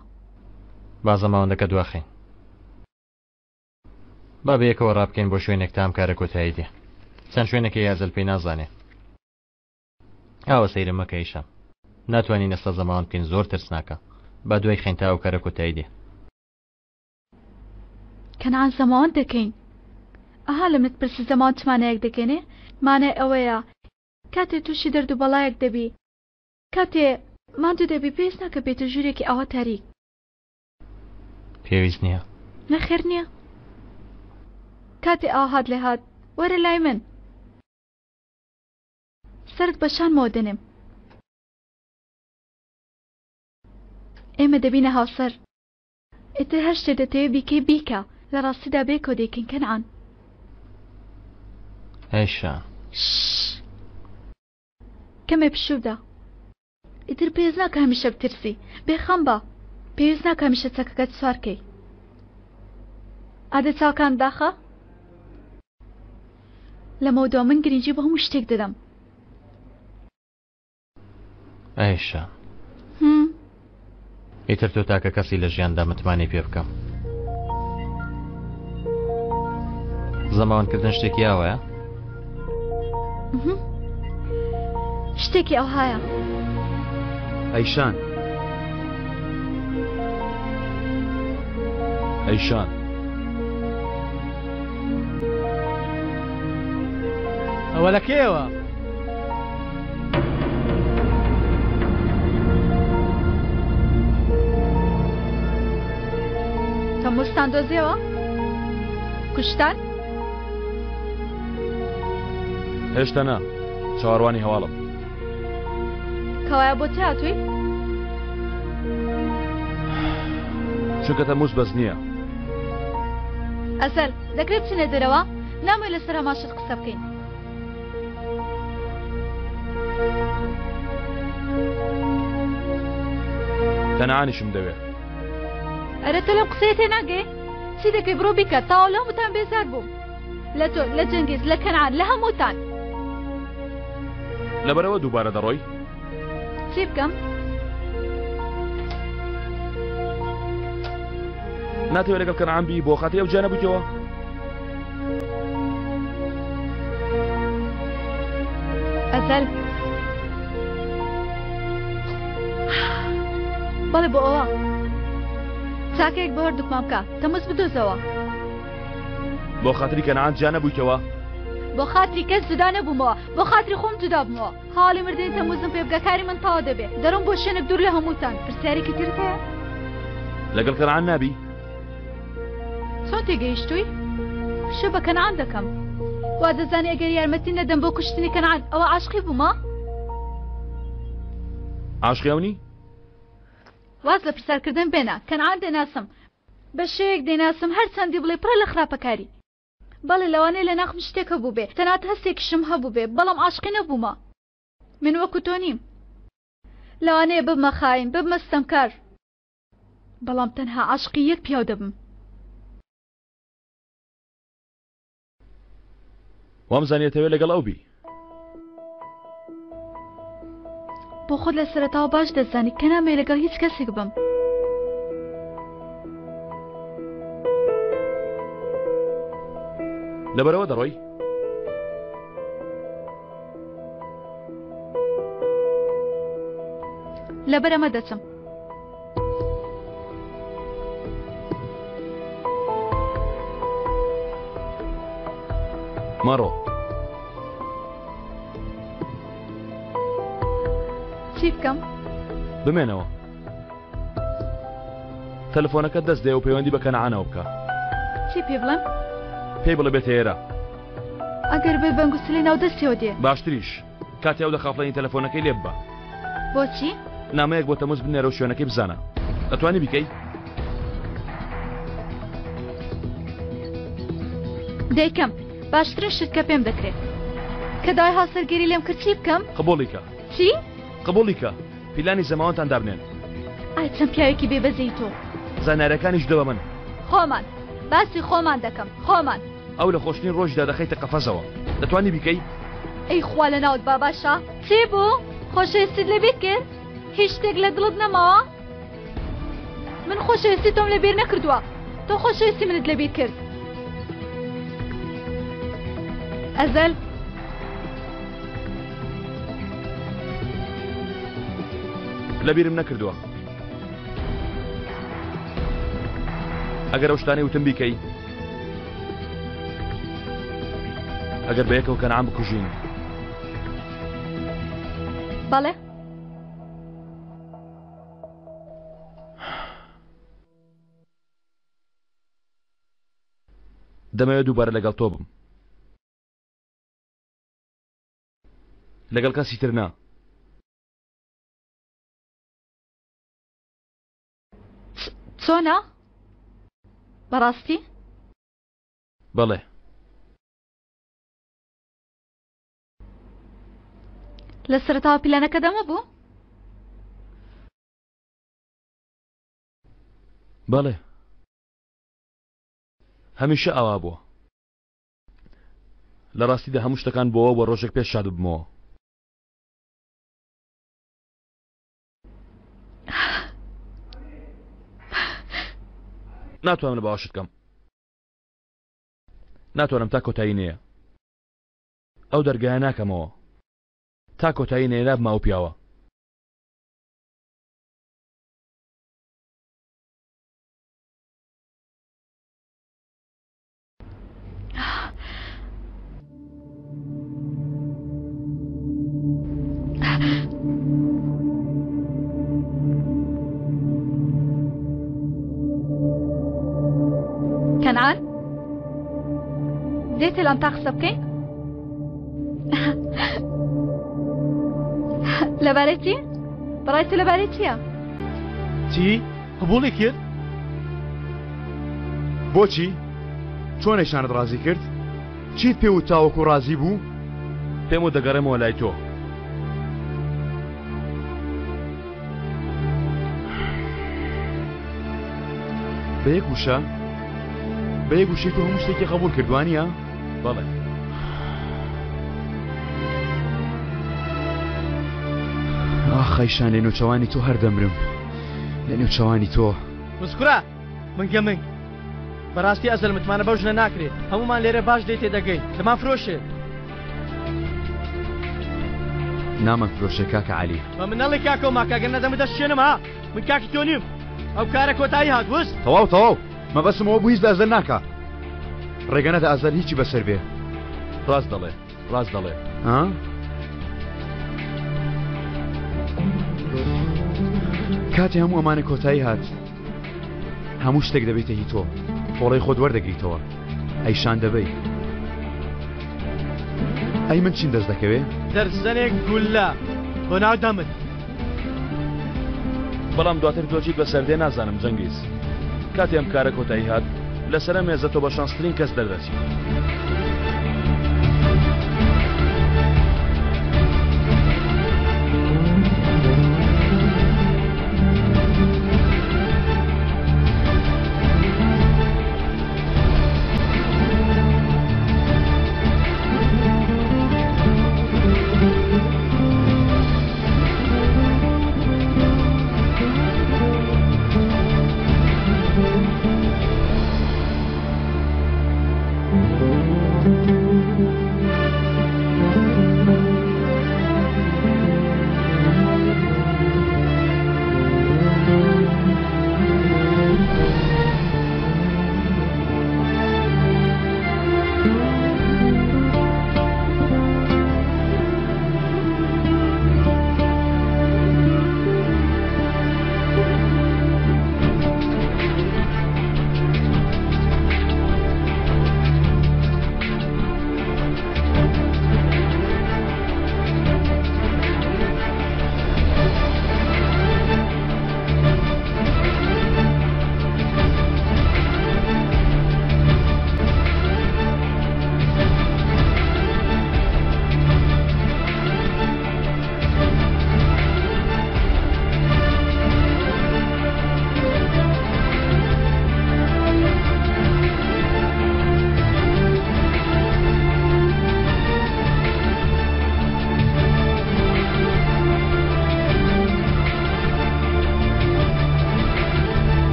با زەماوەندەکە دواخین. با بەیەکەوە ڕابکەین بۆ شوێنێک تام کارە کۆتایی دێ. چەند شوێنێکی یازل پێی نازانێ. ئاوە سەیرم مەکە ئیشام. ناتوانین ئێستا زەماوەند بکەین، زۆر ترسناکە. با دوای خەین تا ئەو کارە کۆتایی دێ. کەنعان زەماوەند دەکەین. ئەها لە منت پرسی زەماوەند چمانەیەک دەکەنێ؟ مانای ئەوەیە کاتێ تووشی دەرد و بەڵایەک دەبی، کاتێ ماندوو دەبی پێویست ناکە بێتە ژوورێکی ئەوە تاریک. پێویست نییە. نەخێر نییە. کاتێ ئاو هات لێ هات وەرە لای من. سرت بەشانمەوە دەنێم. ئێمە دەبینە هاوسەر. ئیتر هەر شتێ دەتەوێت بیکەی بیکە. لە ڕاستیدا بێکەوە دەیکەین کەنعان. ئایشان کەمێ پشوودا. ئیتر پێویست ناکە هەمیشە بترسی. بێخەم بە. پێویست ناکە هەمیشە چەکەکەت سوارکەی. ئادە چاوکان داخە؟ لەمەوە من گرنگی بە هەموو شتێک دەدەم. ئایشان ئیتر تۆ تاکە کەسی لە ژیاندا متمانی پێ بکەم. زەماوەندکردن شتێکی ئاوەیە؟ شتێکی ئەوهایە. ئەیشان ئەیشان ئەوە لە کێوە؟ تەموستان دۆزیەوە؟ کوشتان؟ هێشتا نا. چاوەڕوانی هەواڵم. کەوایە بۆ هاتووی؟ چونکە تەمووس بەس نییە. ئەزەل دەکرێت بچنە دەرەوە؟ نامەوێت لەسەر هەماشت قسە بکەین. کەنعانیشم دەوێ. ئەرە تۆ لەم قسەیە تێ ناگەی؟ چی دەکەی بڕۆ بیکە تاوە لە هەمووتان بێزار بووم. لە تۆ لە جەنگیز لە کەنعان لە هەمووتان. لەبەرەوە دووبارە دەڕۆی؟ چی بکەم؟ ناتەوێت لەگەڵ کەنعان بی بۆ خاتی ئەو جا نەبوویتەوە؟ ئەزەل بەڵێ بۆ ئەوە چاکێک بە هەردووکمان بکە. تەموس بدۆزەوە. بۆ خاتری کەنعان جا نەبوویتەوە؟ بۆ خاتری کەس جودا نەبوومەوە. بۆ خاتری خۆم جودا بوومەوە. حاڵی مردنی تەموزم پێ بگە کاری من تەواو دەبێت. دەڕۆم بۆ شوێنێک دوور لە هەمووتان. پرسیارێکی ترت هەیە؟ لەگەڵ کەنعان نابی؟ چۆن تێگەیشتووی؟ شو بە کەنعان دەکەم. وا دەزانی ئەگەر یارمەتی نەدەم بۆ کوشتنی کەنعان ئەوە عاشقی بوومە؟ عاشقی ئەونی؟ واز لە پرسیارکردن بێنە. کەنعان دەناسم. بە شێوەیەک دەناسم هەر چەندی بڵێ پڕە لە خراپەکاری. بەڵێ لەوانەیە لە ناخم شتێک هەبوو بێ. تەنات هەستێکیشم هەبوو بێ. بەڵام عاشقی نەبوومە. من وەکو تۆ نیم. لەوانەیە ببمە خاین، ببمە ستەمکار. بەڵام تەنها عاشقی یەک پیاو دەبم. وامزانێتەوێت لەگەڵ ئەو بی. بۆ خۆت لە سەرەتاوە باش دەزانی کە نامەوێت لەگەڵ هیچ کەسێک بم. لەبەرەوە دەڕۆی؟ لەبەرەمە دەچم. مەڕۆ. چی بکەم؟ بمێنەوە. تەلەفۆنەکەت دەست دێ و پەیوەندی بە کەنعانەوە بکە. چی پێ بڵێم؟ پێی بڵێ بێتە ئێرە. ئەگەر بێ بەنگوستلی ناو دەستیەوە دێ. باشتریش کاتی ئەو دەخافڵەنی تەلەفۆنەکەی لێ ببە. بۆچی؟ نامەیەک بۆ تەموز بنێرە و شوێنەکەی بزانە. دەتوانی بیکەی؟ دەیکەم باشترین شت کە پێم دەکرێت کە دای هاوسەرگیری لێم کرد چی بکەم؟ قبوڵیکە. چی؟ قبوڵیکە. پیلانی زەماوەتان دابنێن. ئای چەند پیاوێکی بێبەزەی تۆ. زانارەکانیش دەبە من. خۆمان باسی خۆمان دەکەم خۆمان. ئەو لە خۆشترین ڕۆژدا دەخەیتە قەفەزەوە. دەتوانی بیکەی؟ ئەی خوا لە ناوت باباشە چێ بوو؟ خۆشەویستیت لەبیر کرد؟ هیچ شتێک لە دڵت نەماوە؟ من خۆشەویستی تۆم لەبیر نەکردووە. تۆ خۆشەویستی منت لەبیر کرد. ئەزەل لەبیرم نەکردووە. ئەگەر ئەو شتانەی وتم بیکەی، ئەگەر بە یەکەوە کەنعام بکوژین. بەڵێ دەمەوێت دووبارە لەگەڵ تۆ بم. لەگەڵ کەسی تر نا. چۆنە؟ بەڕاستی؟ بەڵێ. لە سەرەتاوە پیلانەکە دەمە بوو؟ بەڵێ. هەمیشە ئاوا بووە. لە ڕاستیدا هەموو شتەکان بۆەوە بۆ ڕۆژێک پێش شاد بمەوە. ناتوانم لە باوەشت بکەم. ناتوانم تا کۆتایی نەیە. ئەو دەرگایە ناکەمەوە. تا کۆتایی نەیە بمە ئەو پیاوە. کەنعان دێتە لام تا قسە بکەین؟ لەبارەی چی؟ بەڕاستی لەبارەی چییە؟ چی؟ قبوڵی کرد؟ بۆچی؟ چۆن نیشانت ڕازی کرد؟ چیت پێ و تاوەکو ڕازی بوو؟ پێم و دەگەڕێمەوە لای تۆ. بە یەک وشە؟ بە یەک وشەی تۆ هەموو شتێکی قبول کردوانیە؟ بەڵێ. ئاخەیشان لە نێوچەوانی تۆ هەر دەمرم. لە نێوچەوانی تۆ. مسکورا منگە بەڕاستی ئەزەل متمانە بەو ژنە ناکرێت. هەمومان لێرە باش دێت تێدەگەین. دەمان فرۆشێت. نامە فرۆشێ کاکە عەلی. بە منەڵی کاکە و ماکەگەر نەدەمە دەستشێنم ها. من کاکی تۆ نیم. ئەو کارە کۆتایی هات وست. تەواو مەبەسمەوە بوو هیچ لە ئەزەل ناکە. ڕێگەنەدا ئەزەل هیچی بەسەر بێ. ڕاست دەڵێ. ڕاست دەڵێ. ها؟ کاتی هەموو ئەمانە کۆتایی هات. هەموو شتێک دەبێتە هی تۆ. تۆڵەی خۆت وەردەگریتەوە. ئەیشان دەبەی. ئەی من چین دەست دەکەوێ؟ دەرزەنێک گولە بۆ ناو دەمت. بەڵام دواتر تۆچیت بە سەردێ نازانم جەنگیز. کاتی ئەم کارە کۆتایی هات لەسەر مێزە تۆ بە شانسترین کەس دەردەچیت.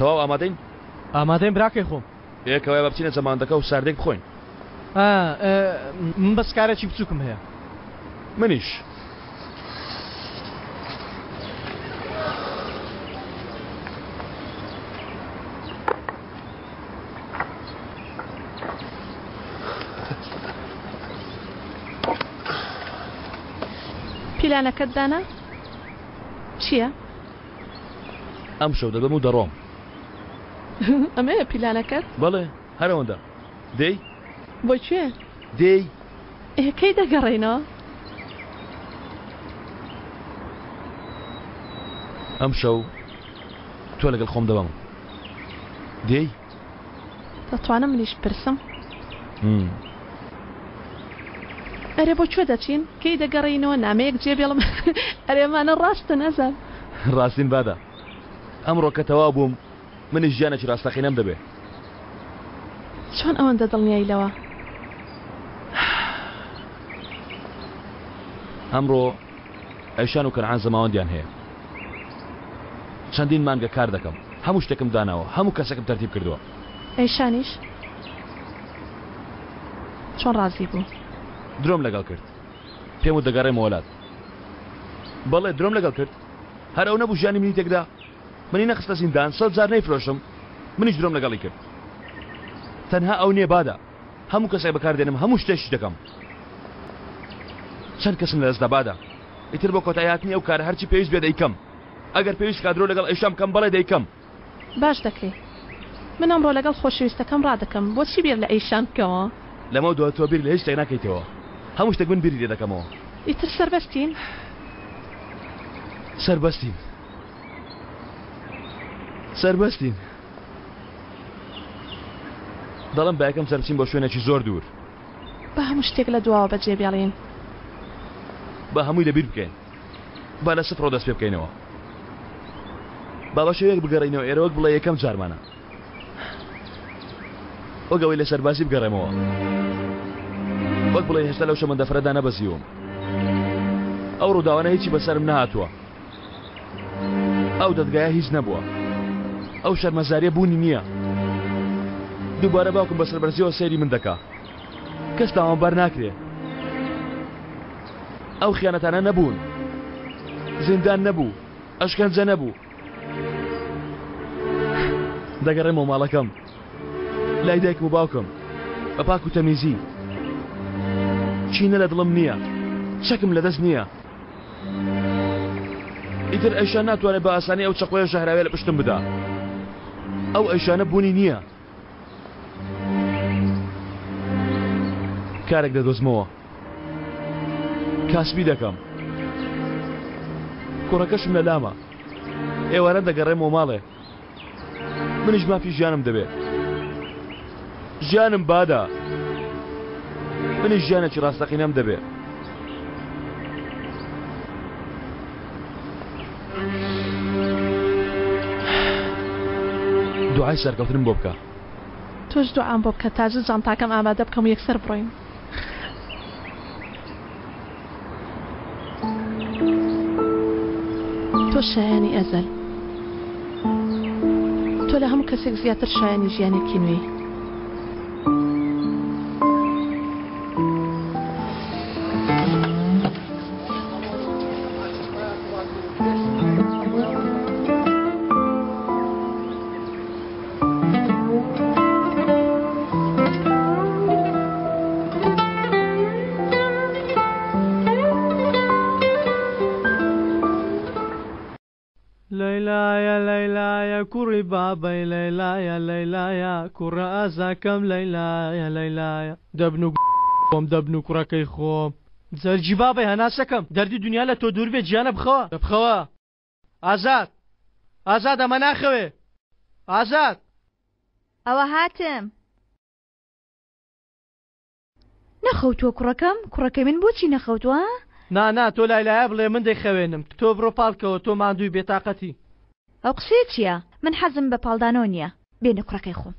تەواو ئامادەین ئامادەین براکەی خۆم یەکەوەی بە بچینە زەماندەکە و ساردێک بخۆین من بەس کارێکی بچووکم هەیە منیش پیلانەکەت دانا چییە؟ ئەم شەو دەبم و دەڕۆم ئەمەیە پیلانەکەت؟ بەڵێ هەرەوەندا دەی بۆ کوێ؟ دەی کەی دەگەڕێنەوە؟ ئەم شەو تۆ لەگەڵ خۆم دەبم دەی دەتوانم منیش پرسم؟ ئەرێ بۆ کوێ دەچین؟ کەی دەگەڕێنەوە نامەیەک جێبێڵم ئەرێمانە ڕاستە نەزان ڕاستین بادا ئەمڕۆ کە تەواو بووم منیش ژیانێکی ڕاستەقینەم دەبێ چۆن ئەوەندە دڵنیاییلەوە؟ ئەمڕۆ ئەیشان و کەنعان زەماوەندیان هەیە چەندین مانگە کار دەکەم هەموو شتێکم داناوە هەموو کەسێکم تەرتیب کردووە ئەیشانیش چۆن ڕازی بوو؟ درۆم لەگەڵ کرد پێم و دەگەڕێمە وڵات بەڵێ درۆم لەگەڵ کرد هەر ئەو نەبوو ژیانی منی تێکدا منی نەخستە زیندان 100 جار نەیفرۆشم منیش درۆم لەگەڵی کرد تەنها ئەو نییە بادا هەموو کەسێک بەکاردێنم هەموو شتێکی دەکەم چەند کەسم لەدەستدا بادا ئیتر بۆ کۆتاییاتنی ئەو کارە هەرچی پێویست بێ دەیکەم ئەگەر پێویست کادرۆ لەگەڵ ئەیشام بکەم بەڵێ دەیکەم باش دەکەی من ئەمڕۆ لەگەڵ خۆشەویستەکەم ڕادەکەم بۆچی بێر لە ئەیشان بکەوە لەمە دووە تۆ بیر لە هیچ شتێک ناکەیتەوە هەموو شتێک من بیری لێ دەکەمەوە ئیتر سەربەستین سەربەستین دەڵم بە یەکەم سەرچین بۆ شوێنێکی زۆر دوور بە هەموو شتێک لە دواوە بەجێ بێڵین بە هەمووی لەبیر بکەین با لە سفرۆ دەست پێ بکەینەوە با بە شێوەیەک بگەڕینەوە ئێرە وەک بڵێ یەکەم جارمانە وەگەوەی لە سەربازی بگەڕێمەوە وەک بڵێ هێشتا لەو شەمەندەفرەدا نەبەزیوم ئەو ڕووداوانە هیچی بەسەرم نهاتووە ئەو دەدگایە هیچ نەبووە ئەو شەرمەزاریە بوونی نییە دووبارە باوکم بە سەربەرزیەوە سەیری من دەکا کەس تاوانبار ناکرێ ئەو خیانەتانە نەبوون زیندان نەبوو ئەشکەنجە نەبوو دەگەڕێمەوە ماڵەکەم لای دایکم و باوکم بە پاک و تەمیزی چینە لە دڵم نییە شەکم لەدەست نییە ئیتر ئەیشان ناتوانێت بە ئاسانی ئەو چەقۆیە ژەهراوێ لە پشتم بدا ئەو ئەیشانە بوونی نییە کارێک دەدۆزمەوە کاسبی دەکەم کوڕەکەشم لە لامە ئێوارە دەگەڕێمەوە ماڵێ منیش مافی ژیانم دەبێت ژیانم بادا منیش ژیانێکی ڕاستەقینەم دەبێت دوعای سەرکەوتنم بۆ بکە تۆش دوعام بۆ بکە تاجە جانتاکەم ئامادە بکەم و یەکسەر بڕۆین تۆ شایانی ئەزەل تۆ لە هەموو کەسێک زیاتر شایانی ژیانێکی نوێی کوڕی بابەی لەیلایە لەیلایە کوڕە ئازاکەم لەیلایە لەیلایە دەبن و خۆم دەبن و کوڕەکەی خۆم جەرجی بابەی هەناسەکەم دەردی دنیا لە تۆ دوور بێت گیانە بخەوە بخەوە ئازاد ئازاد ئەمە ناخەوێ ئازاد ئەوە هاتم نەخەوتووە کوڕەکەی من بۆچی نەخەوتووە؟ نا تۆ لایلایە بڵێ من دەیخەوێنم تۆ بڕۆ پاڵکەوە تۆ ماندووی بێتاقەتی ئەو قسێ چییە؟ من حەزم بە پاڵدانەوە نییە بێنە کوڕەکەی خۆم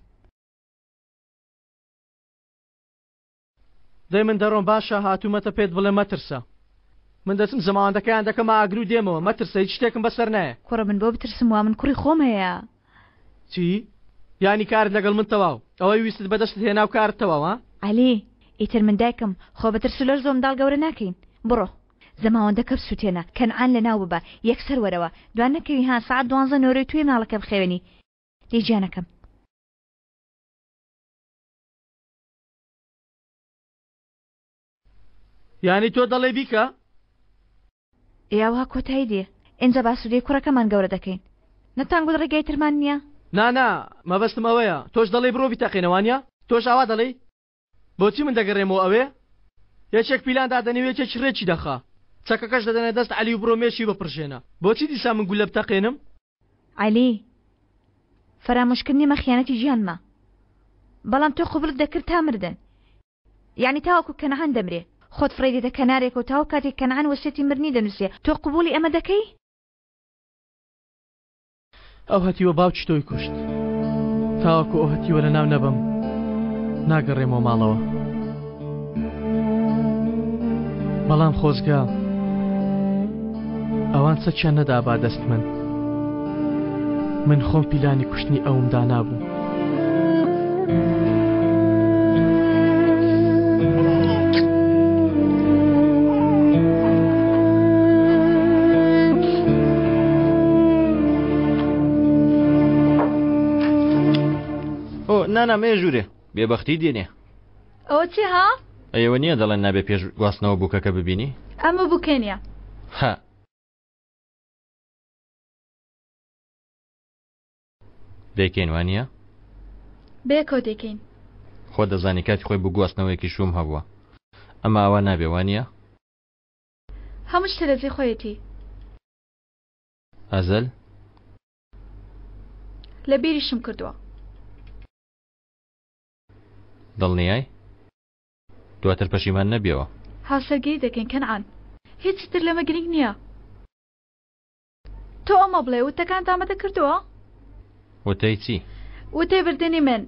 دەی من دەڕۆم باشە هاتوومەتە پێت بڵێ مەترسە من دەچم زەماوەندەکەیان دەکەم ئاگرو دێمەوە مەترسە هیچ شتێکم بەسەر نایە کوڕە من بۆ بترسم وا من کوڕی خۆم هەیە چی؟ یانی کارت لەگەڵ من تەواو ئەوەی ویستت بەدەست هێنا و کارت تەواو ها؟ عەلی ئیتر من دایکم خۆ بەترس و لەرز و منداڵ گەورە ناکەین بڕۆ زەماوەندەکە بسووتێنە کەنعان لەناو ببە یەکسەر وەرەوە دوان نەکەوی ها سەعات 12 نۆرەی توێ مناڵەکە بخێوێنی لێ گیانەکەم یانی تۆ دەڵێ بیکە؟ ئێوە کۆتایی دێ ئێنجە باسوودەی کوڕەکەمان گەورە دەکەین نەتانگوت ڕێگای ترمان نییە؟ نا مەبەستم ئەوەیە تۆش دەڵێ بڕۆ بیتەقینەوانە تۆش ئاوا دەڵێ بۆچی من دەگەڕێمەوە ئەوێ یەکێک پیلان دادەنێ یەکێک ڕێکی دەخا چەکەکەش دەدەنێ دەست عەلی و بڕۆ مێشی بپڕژێنە بۆچی دیسا من گولە بتەقێنم؟ عەلی فەرامۆشکردنی مەخیانەتی ژیانمە بەڵام تۆ قوبڵت دەکرد تا مردن یعنی تاوەکو کەنعان دەمرێ خۆت فڕێ دێتە کەنارێک و تاو کاتێک کەنعان وەسێتی مردنی دەنووسێ تۆ قبولی ئەمە دەکەی؟ ئەو هەتیوە باوکی تۆی کوشت تاوەکو ئەو هەتیوە لە ناو نەبم ناگەڕێمەوە ماڵەوە بەڵام خۆزگا ئەوان سەچیان نەدا با دەست من خۆم پیلانی کوشتنی ئەوم دانابوو نانا مێ ژوورێ بێبەختی دێنێ ئەوە چی ها؟ ئەوە نییە دەڵێن نابێ پێش گواستنەوە بووکەکە ببینی؟ ئەمە بووکێنە ها دەیکەین وانە؟ بێکەوە دەکەین خۆ دەزانی کاتی خۆی بوو گواستنەوەیەکی شوم هەبووە ئەمە ئەوە نابێ وانە؟ هەموو شتە لەزی خۆیەتی ئەزەل؟ لە بیریشم کردووە دڵنیای؟ دواتر پەشیمان نەبیەوە هاوسەرگیری دەکەین کەنعان هیچ تر لەمە گرنگ نییە تۆ ئەمە بڵێ وتەکان ئامادە کردووە؟ وتەی چی؟ وتەی بردننی من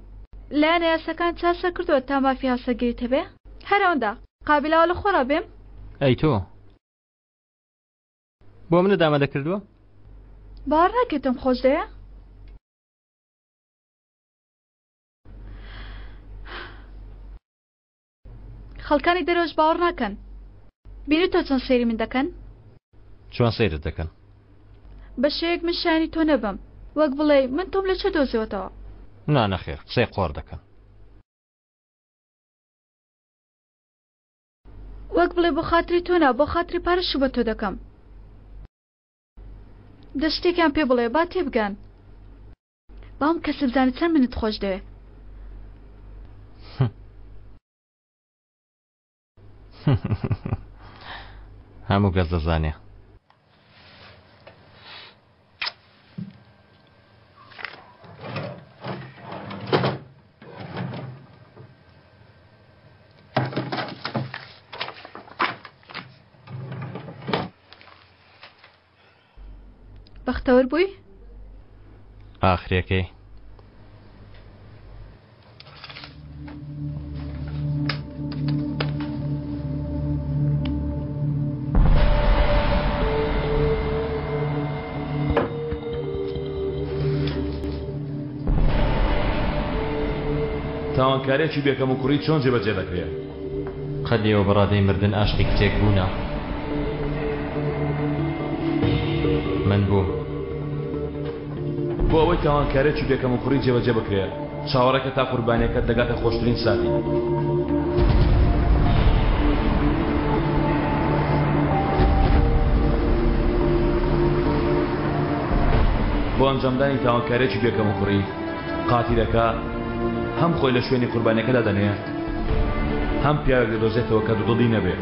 لایەنە یاساکان چاسە کردووە تا مافی هاوسەرگیریت هەبێ هەرەوەندا قابلاوە لە خۆڕا بێم؟ ئەی تۆ بۆ منت ئامادە کردووە؟ باوەڕ ناکەیتم خۆش دەیە؟ خەڵکانی دەرەوەش باوەڕ ناکەن بینی تۆ چۆن سەیری من دەکەن؟ چۆن سەیرت دەکەن؟ بە شەیەک من شایانی تۆ نەبم وەک بڵێ من تۆم لە چه دۆزیوەتەوە؟ نانەخێر قسەی قۆڕ دەکەن وەک بڵێ بۆ خاتری تۆنا بۆ خاتری پارەشو بە تۆ دەکەم دە شتێکیان پێ بڵێ با تێبگەن باوم کەس بزانێت چەند منت خۆش دەوێ هەموو کەس دەزانێ بەختەوەر بووی؟ ئاخرەکەی تاوانکارێکی بێکەم و کوڕی چۆن جێبەجێ دەکرێت؟ قەدیەوە بەڕادەی مردن ئاشتی کچێک بوونە من بووم بۆ ئەوەی تاوانکارێکی بێکەم و کوڕی جێبەجێ بکرێت چاوەڕێکە تا قوربانیەکەت دەگاتە خۆشترین ساتی بۆ ئەنجامدانی تاوانکارێکی بێکەم و کوڕی قاتیلەکە هەم خۆی لە شوێنی قوربانیەکەدا دەنێت هەم پیاوێک دەدۆزێتەوە کە دوودڵی نەبێت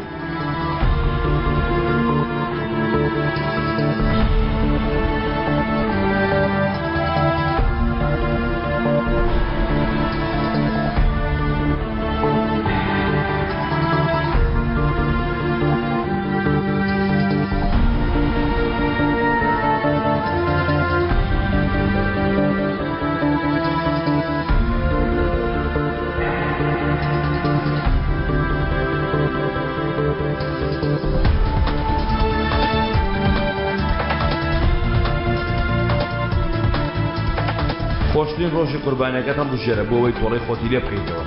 خۆشترین ڕۆژی قوربانیەکەت هەم بژێرە بۆ ئەوەی تۆڵەی خۆتی لێ بکەیتەوە.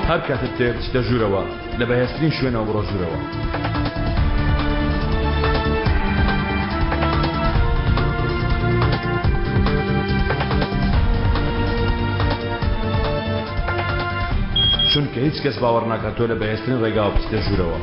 هەر کاتت تێ بچیتە ژوورەوە لە بەهێزترین شوێنەوە بڕۆ ژوورەوە. چونکە هیچ کەس باوەڕ ناکات تۆ لە بەهێزترین ڕێگاوە بچیتە ژوورەوە.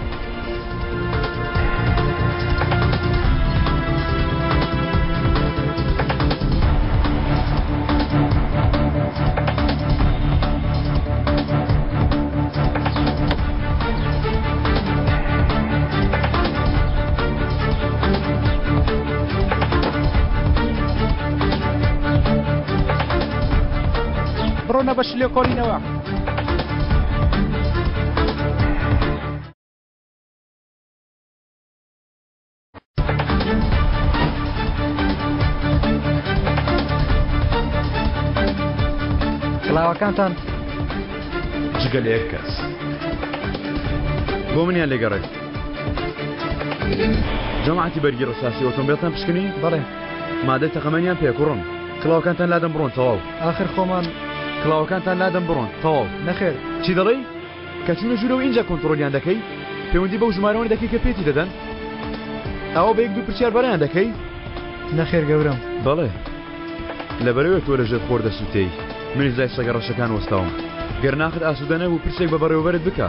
بڕۆنە بەش لێ کۆڵینەوە. کڵاوەکانتان جگە لە یەک کەس بۆ منیان لێگەڕێت. جەماعەتی بەرگی ڕساسی ئۆتۆمبیلتان پشکنی؟ بەڵێ. مادەی تەقەمەنیان پێ کوڕم. کڵاوەکانتان لادەم بڕۆن تەواو. آخر خۆمان کڵاوەکانتان لادەم بڕۆن تەواو. نەخێر. چی دەڵێی؟ کە چونە ژوورەوە اینجا کۆنتڕۆلیان دەکەی؟ پەیوەندی بەو ژمارەوەی دەکەی کە پێتی دەدەن؟ ئەوە بە یەک دوو پرسیار بەرەیان دەکەی؟ نەخێر گەورم. بەڵێ. لەبەرەوەی تۆ لەژێر خۆر دەسووتەی. منیش زای سەگە ڕەشەکان وەستاوم. گەر ناخت ئاسوودە نەبوو پرسێک بە بەڕێوەبەرت بکە.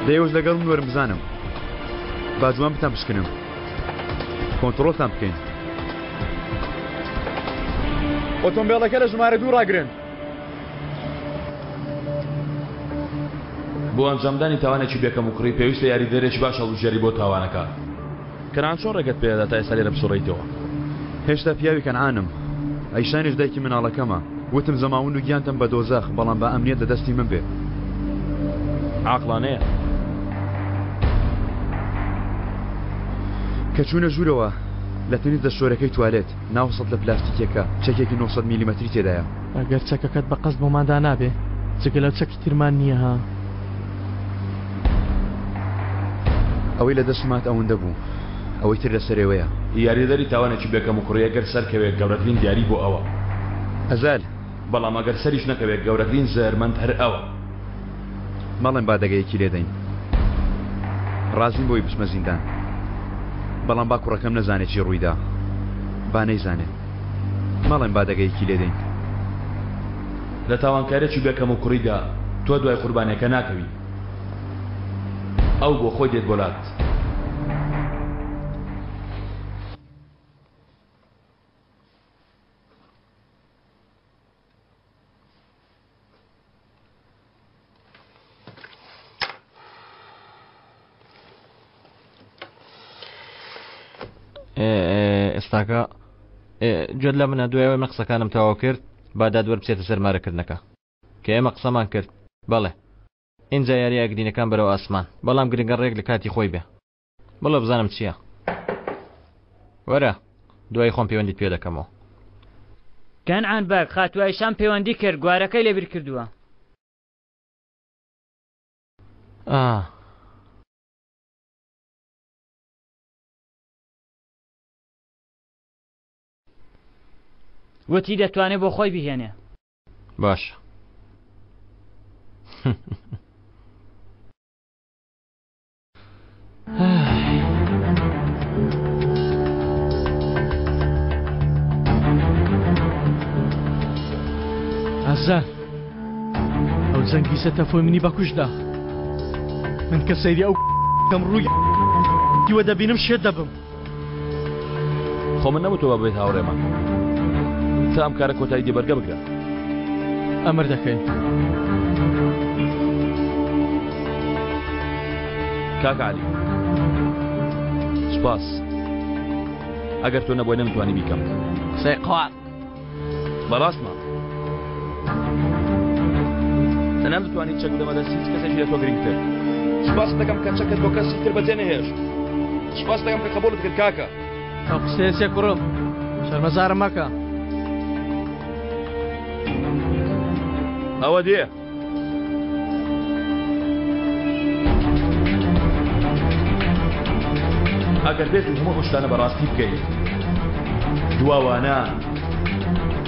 دەیەوەش لەگەڵ من وەرم بزانم. با جوان بتان بشکنم. کۆنتڕۆڵتان بکەین. ئۆتۆمبیلەکە لە ژمارە 2 ڕاگرن. بۆ ئەنجامدانی تاوانێکی بێکەم و کوڕی پێویستە یاریدەرێکی باش هەڵبژێری بۆ تاوانەکە. کەنعان چۆن ڕێگەت پێدەدا تا ئێستا لێرە بسوڕیتەوە؟ هێشتا پیاوی کەنعانم. ئەیشانیش دایکی مناڵەکەمە. وتم زەماوند و گیانتم بە دۆزەخ بەڵام بە ئەمنیەت لەدەستی من بێ. عاقڵانەیە. کە چوونە ژوورەوە لە تەنیز دە شۆرەکەی توالێت ناوسەد لە پلاستیکێکە چەکێکی 900 میلیمەتری تێدایە. ئەگەر چەکەکەت بە قەست بۆماندا نابێ جگە لەو چەکی ترمان نییە ها. ئەوەی لە دەستمات ئەوەندە بوو. ئەوەی تر لەسەرێوەیە. یاریدەری تاوانێکی بێکەم و کوڕی ئەگەر سەرکەوێت گەورەترین دیاری بۆ ئەوە. ئەزال. بەڵام ئەگەر سەریش نەکەوێت گەورەترین زەرمەند هەر ئەوە. مەڵێن بادەگەیەکی لێدەین. ڕازیم بۆی بچمە زیندان. بەڵام با کوڕەکەم نەزانێت چی ڕوویدا. با نەیزانێت. مەڵێن بادەگەیەکی لێدەین. لە تاوانکاریێکی بێکەم و کوڕیدا تۆ دوای قوربانیەکە ناکەوی. ئەو بۆ خۆی دێت بۆلات. ئێستاکە گوێت لە منە دوایەوەی من قسەکانم تەواو کرد با دادوەر بچێتە سەرمارەکردنەکە کە ئێمە قسەمان کرد. بەڵێ اینجا یاری ئاگرینەکان بەرەو ئاسمان بەڵام گرنگە ڕێک لە کاتی خۆی بێ. بڵێ بزانم چییە. وەرە دوای خۆم پەیوەندیت پێ دەکەمەوە. کەنعان باک خاتوایشان پەیوەندی کرد گوارەکەی لێبیر کردووە. وتی دەتوانێت بۆ خۆی بهێنێ. باش. ئازار ئەو جەنگیسە تەفۆی منی بەکوشدا. من کە سەیری ئەو کەم ڕووی دیوە دەبینم شێت دەبم. خۆ من نەبوو بێت هاوڕێمان. تا ئەم کارە کۆتایی دێبەرگە بگرە. ئەمر دەکەین. کاک عەلی سوپاس. ئەگەر تۆ نەبووی نەمتوانی بیکەم. قسەی قوات. بەڕاستمە. تەنها بتوانیت چەک بدەمەدەستی هیچ کەسێکی لە تۆ گرنگتر. سوپاس دەکەم کە چەکت بۆ کەسی تر بەجێ نەهێشت. سوپاس دەکەم کە قبوڵت کرد کاکە. ئەو قسەیە چێ کوڕم شەرمەزارم مەکە. ئەوە دێ. ئەگەر بێت و هەموو شتانە بەڕاستی بکەیت دواوانە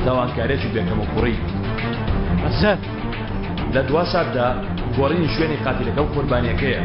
تاوانکارێکی بێکەم و کوڕی ئەزەر لە دوا ساتدا گۆڕینی شوێنی قاتیلەکە و قوربانیەکەیە.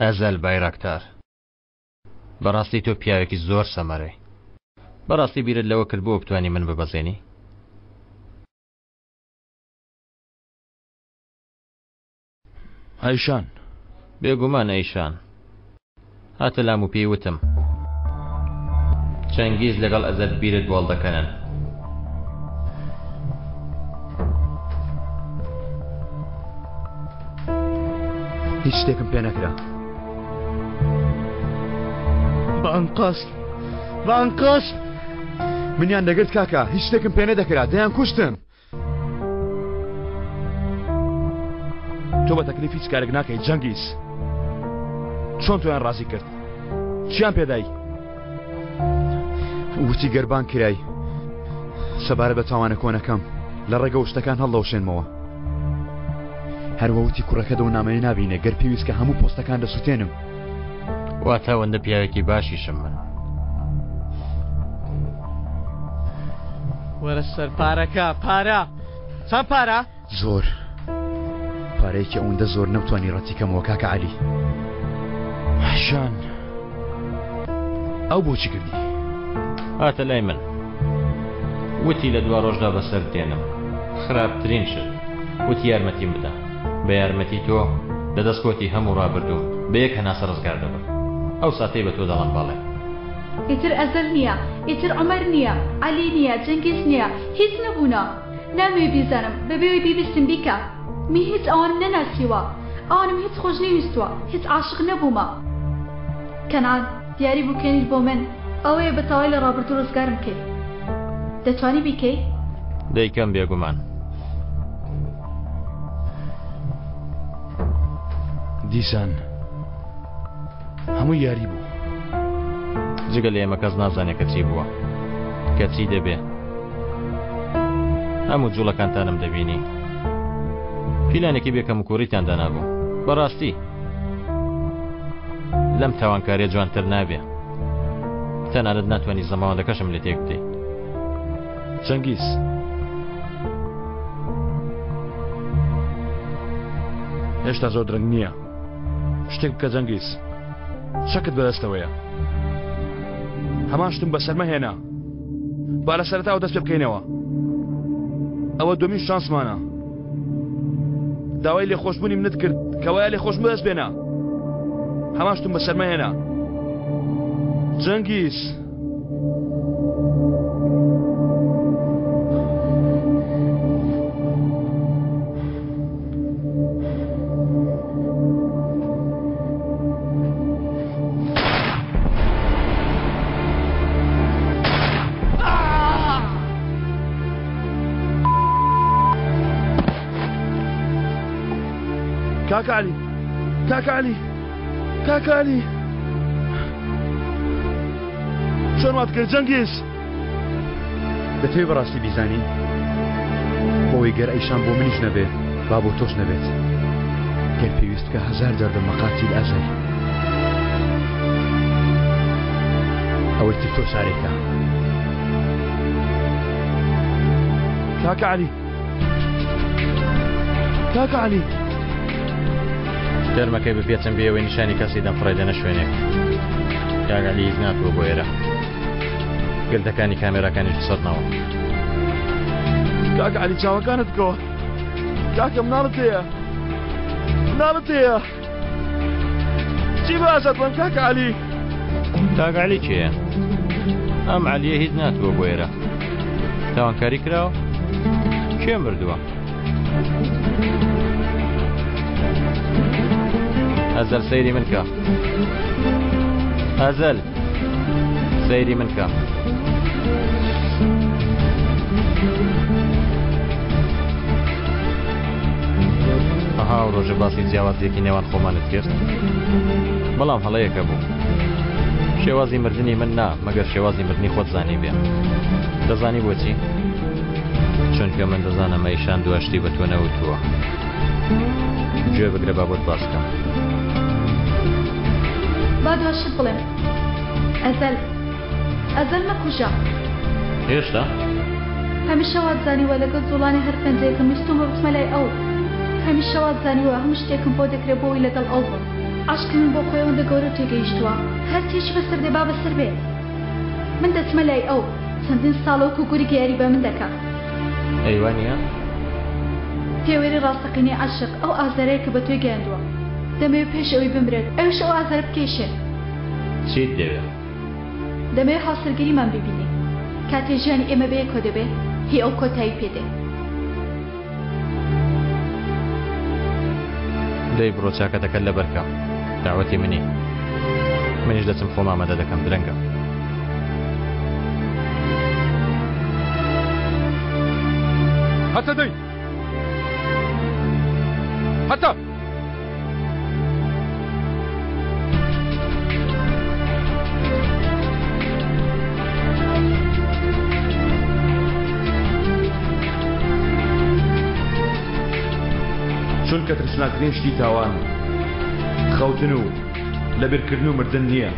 ئەزەل بایراکتار بەڕاستی تۆ پیاوێکی زۆر سەمەرەی. بەڕاستی بیرت لەوە کرد بۆ بتوانی من ببەزێنی؟ ئەیشان بێگومان ئەیشان هاتە لام و پێی وتم چەنگیز لەگەڵ ئەزەل بیرت بۆڵ دەکەنن. هیچ شتێکم پێ نەکرا. بانقەس منیان دەگرت کاکە، هیچ شتێکم پێ نەدەکرا، دەیان کوشتم. تۆ بە تەکلیف هیچ کارێک ناکەی جەنگیز. چۆن تۆیان ڕازی کرد؟ چیان پێدای؟ وتی گەربان کرای سەبارە بە تاوانە کۆنەکەم لە ڕێگە و شتەکان هەڵدەوشێنمەوە. هەروەوتی کوڕەکەدا و نامەیە نابینێ گەر پێویست کە هەموو پۆستەکان دەسووتێنم. واتە ئەوەندە پیاوێکی باشیشم من. وەرە سەر پارەکە. پارە چەند پارە؟ زۆر پارەیەکی ئەوەندە زۆر نەمتوانی ڕەتیکەمەوە کاکە عەلی. ئەیشان ئەو بۆچی کردی؟ هاتە لای من وتی لە دوا ڕۆژدا بەسەر دێنم. خراپترین شت وتی یارمەتیم بدە. بە یارمەتی تۆ لە دەستکۆتی هەموو ڕابردوم بە یەک هەناسە ڕزگار دەبم. ئەو ساتەی بە تۆ دەڵم باڵێ. ئیتر ئەزەل نییە، ئیتر عومەر نییە، عەلی نییە، جەنگیز نییە، هیچ نەبوونا. نامەوێ بیزانم بەبێوەی بیبیستم بیکە. من هیچ ئەوانم نەناسیوە، ئەوانم هیچ خۆش نەویستووە، هیچ عاشق نەبوومە. کەنان دیاری بووکەنیت بۆ من ئەوەیە بە تەواوی لە ڕابردوو ڕزگارم بکەیت. دەتوانی بیکەی؟ دەیکەم بێگومان. دیسان هەموو یاری بوو. جگە لە ئێمە کەس نازانێت کە چی بووە، کە چی دەبێ. هەموو جوڵەکانتانم دەبینی. پیلانێکی بێکەم و کوڕیتان دانابوو. بەڕاستی لەم تاوانکاریە جوانتر نابێ. تەنانەت ناتوانانی زەماوەندەکەشم لێ تێک بدەیت. جەنگیز هێشتا زۆر درەنگ نییە. شتێک بکە جەنگیز. شەکت بەدەستەوەیە. هەمان شتم بەسەرمە هێنا. با لە سەرەتاوە دەست پێ بکەینەوە. ئەوە دومین شانسمانە. داوای لێخۆشبوونی منت کرد کەوایە لێخۆشم بەدەست بێنە. هەمان شتم بەسەرمە هێنا. جەنگیز کاکە عەلی، کاکە عەلی، کاکە عەلی، چۆن وات کرد جەنگیز؟ دەتەوێت بەڕاستی بیزانی بۆی گەر ئەیشان بۆ منیش نەبێ با بۆ تۆش نەبێت. گەر پێویست کە هەزار دەردە مەقاتیل ئەزەل ئەوەی تر تۆ سارێکە. کاکە عەلی، کاکە عەلی، دەرمەکەی بپێچم بێەوەی نیشانی کەسی دەمفڕێدەنە شوێنێک. کاکە عەلی هیچ ناتووە بۆ ئێرە. گردەکانی کامێراکانیش سەرنەوە. کاکە عەلی چاوەکانت بکەوە. کاکە مناڵت هەیە، مناڵت هەیە. چی باشە بڵێم کاکە عەلی؟ کاکە عەلی کێیە؟ ئەم عەلیە هیچ ناتووە بۆ ئێرە. تاوانکاری کراوە؟ کێ مردووە؟ ئەزەل سەیری من کە ئەزەل سەیری من کە ئەها و ڕۆژە باسی جیاوازیەکی نێوان خۆمانت کرد بەڵام هەڵەیەکە بوو شێوازی مردنی من نا مەگەر شێوازی مردنی خۆت زانی بێ دەزانی بۆچی چونکە من دەزانم ئەیشان دواشتی بە تۆ نەوتووە گوێ بگرە بابەت باس بکەم با دواشت بڵێم ئەزەل مەکوژە هێشتا هەمیشە وات زانیوە لەگەڵ جوڵانی هەر پەنجەیەکم ویستومە بچمە لای ئەو هەمیشە وات زانیوە هەموو شتێکم بۆ دەکرێت بۆی لەگەڵ ئەو بم عاشقی من بۆ خۆی ئەوەندە گەورە تێگەیشتووە هەر تێکی بەسەر دێ با بەسەر بێ من دەچمە لای ئەو چەندین ساڵەوەکو گوری گیاری بە من دەکات ئەیوانە پێوەری ڕاستەقینی عاشق ئەو ئازارەیە کە بە توێ گەیاندووە دەمەوێت پێش ئەوی بمرێت ئەوش ئەو ئازارە بکێشێت چیت دەوێت دەمەوێت هاوسەرگیریمان ببینی کاتێ ژیانی ئێمە بەیە کۆ دەبێ هی ئەو کۆتایی پێدێ دەی بڕۆ چاکەتەکەت لەبەرکە داوەتی منیش دەچم خۆم ئامادە دەکەم درەنگە هەتە دەی هەتە چونکە ترسناکرین شتی تاوان خەوتن و لەبیرکردن و مردن نییە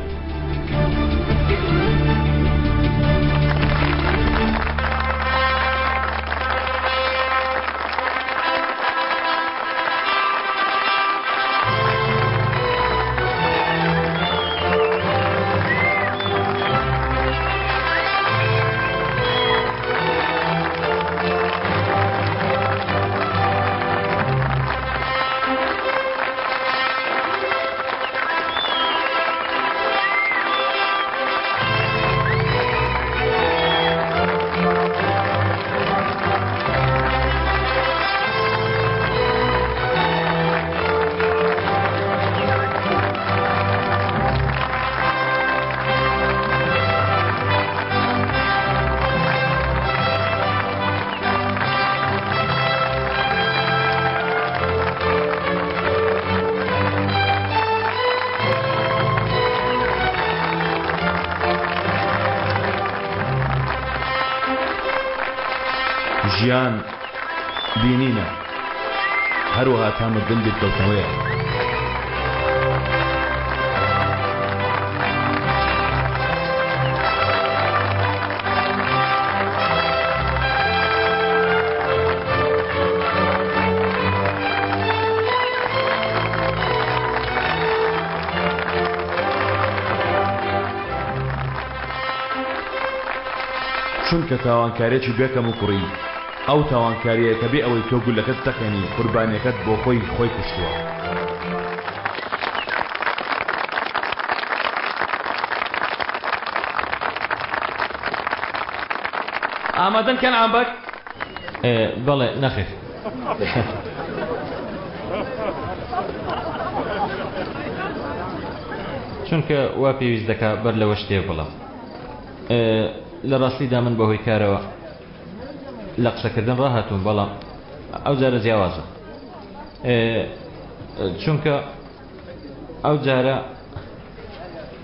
ژیان بینینە هەروەها تا مردن بێتکەوتنەوەیە چونکە تاوانکاریەکی بێکەم و کوڕی ئەو تاوانکاریە کە بێ ئەوەی تۆ گولەکەت تەقێنی قوربانیەکەت بۆ خۆی کوشتووە ئامادەن کەنعان بەک بەڵێ نەخێر چونکە وا پێویست دەکا بەر لەوە شتێ بڵە لە ڕاستیدا من بەهۆی کارەوە لە قسەکردن ڕاهاتوون بەڵام ئەو جارە جیاوازە چونکە ئەو جارە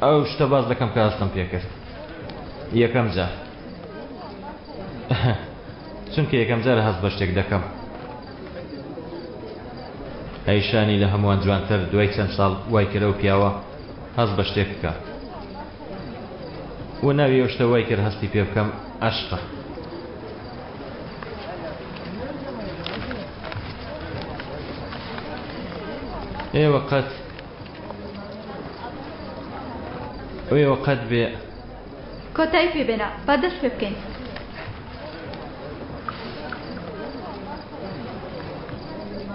ئەو شتە باز دەکەم کە هەستم پێکرد یەکەم جار چونکە یەکەم جارە هەست بە شتێک دەکەم ئەیشانی لە هەمووان جوانتر دوای چەند ساڵ وای کرە و پیاوە هەست بە شتێک بکە و ناوی ئەو شتە وای کرد هەستی پێ بکەم عەشقە ئێوە قەت بێ کۆتایی پێبێنە با دەست پێ بکەین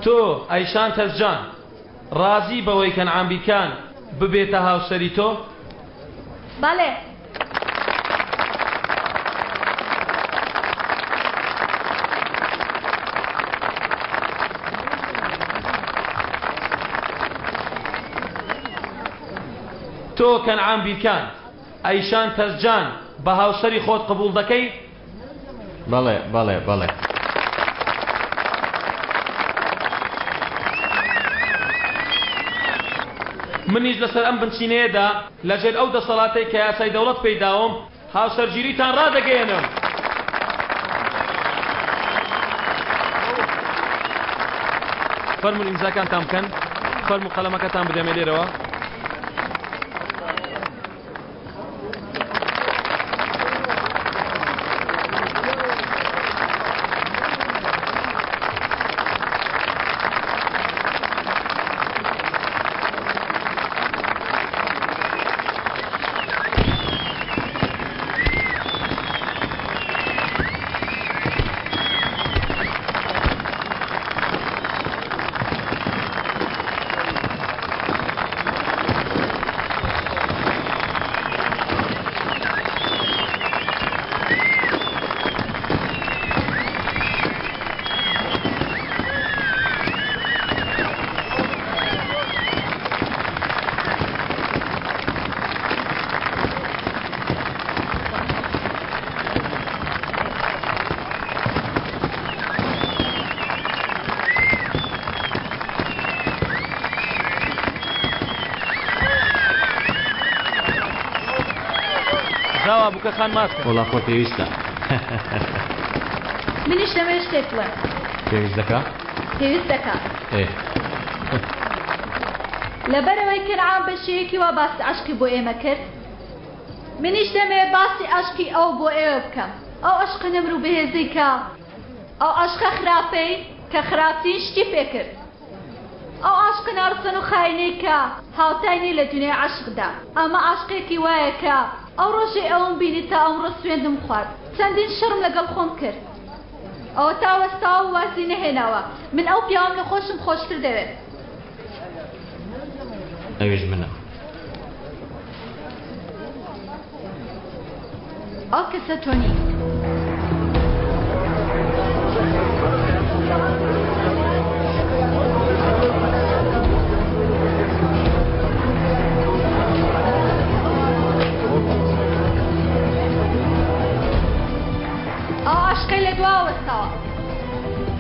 تۆ ئەیشان تەزجان ڕازی بەوەی کەنعان بیکان ببێتە هاوسەری تۆ بەڵێ تۆ کەنعان بیرکان ئەیشان تەزجان بە هاوسەری خۆت قبول دەکەی؟ بەڵێ بەڵێ بەڵێ. منیش لەسەر ئەم بنچینەیەدا لەژێر ئەو دەسەڵاتەی کە یاسای دەوڵەت پێداوم هاوسەرگیریتان ڕادەگەێنم. فەرمون ئیمزاکانتان بکەن، فەرموو قەلەمەکەتان بدەمێ لێرەوە. بووکە خان ماست وڵا خۆ پێویستە. منیش دەمێ شتێک بڵێ. پێویست دەکا؟ پێویست دەکا. لەبەرەوەی کەنعان بە شێوەیەکی وا باسی عەشقی بۆ ئێمە کرد، منیش دەمێ باسی عەشقی ئەو بۆ ئێوە بکەم. ئەو عەشقە نەمر و بەهێزەی کە ئەو عەشقە خراپەی کە خراپترین شتی پێ کرد. ئەو عەشقە ناڕسەن و خاینەی کە هاوتای لە دنیای عەشقدا. ئەمە عەشقێکی وایە کە ئەو ڕۆژێ ئەوم بینی تا ئەمڕۆ سوێندم خوارد، چەندین شەڕم لەگەڵ خۆم کرد. ئەوە تا وەستاوە و وازی نەهێناوە. من ئەو پیاوەم لە خۆشم خۆشتر دەوێت. ئەویش منە. ئەو کەسە تۆ نی. عەشقەی لە دوا وەستاوە.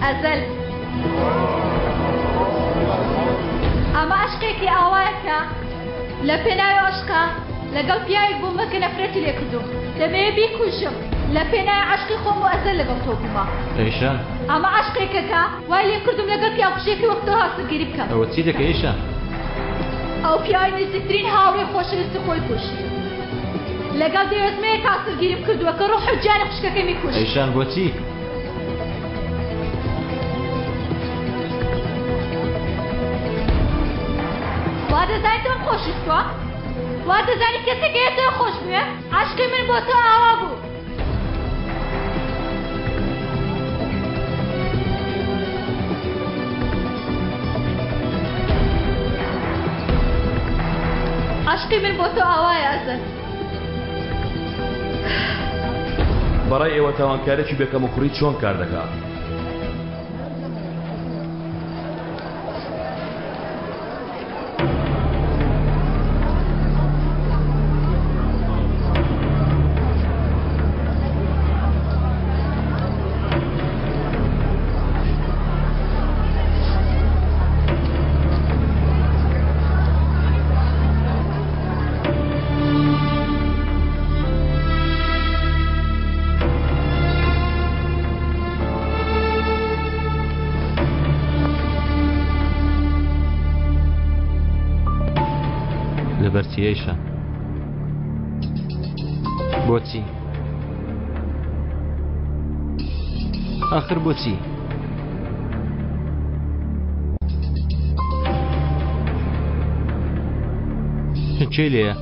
ئەزەل. ئەمە عەشقێکی ئاوایە کە لە پێناوی عەشقا لەگەڵ پیاوێک بوومە کە نەفرەتی لێ کردوم. دەبێت بیکوژم لە پێناوی عەشقی خۆم و ئەزەل لەگەڵ تۆ بوومە. ئەیشان. ئەمە عەشقێکە کە وای لێ کردوم لەگەڵ پیاوکوژێکی وەختەوە هاوسەرگیری بکەم. ئەوە چی دەکەی ئەیشان؟ ئەو پیاوی نزیکترین هاوڕێی خۆشەویستی خۆی کوشت. لەگەڵ دەوێتمەیەک هاوسەرگیریم کردووە کە ڕۆح و جانی خوشکەکەی میکوشت. ئەیشان بۆچی؟ وا دەزانی تۆم خۆشویستوە؟ وا دەزانی کەسێک هەیە تۆ خۆش بوێ؟ عەشقی من بۆ تۆ ئاوا بوو. عەشقی من بۆ تۆ ئاوایە ئەزەل. بەڕای ئێوە تاوانکارێکی بێکەم و کوڕی چۆن کار دەکات؟ لەبەرچیەیشە بۆچی؟ آخر بۆچی؟ چی لێیە؟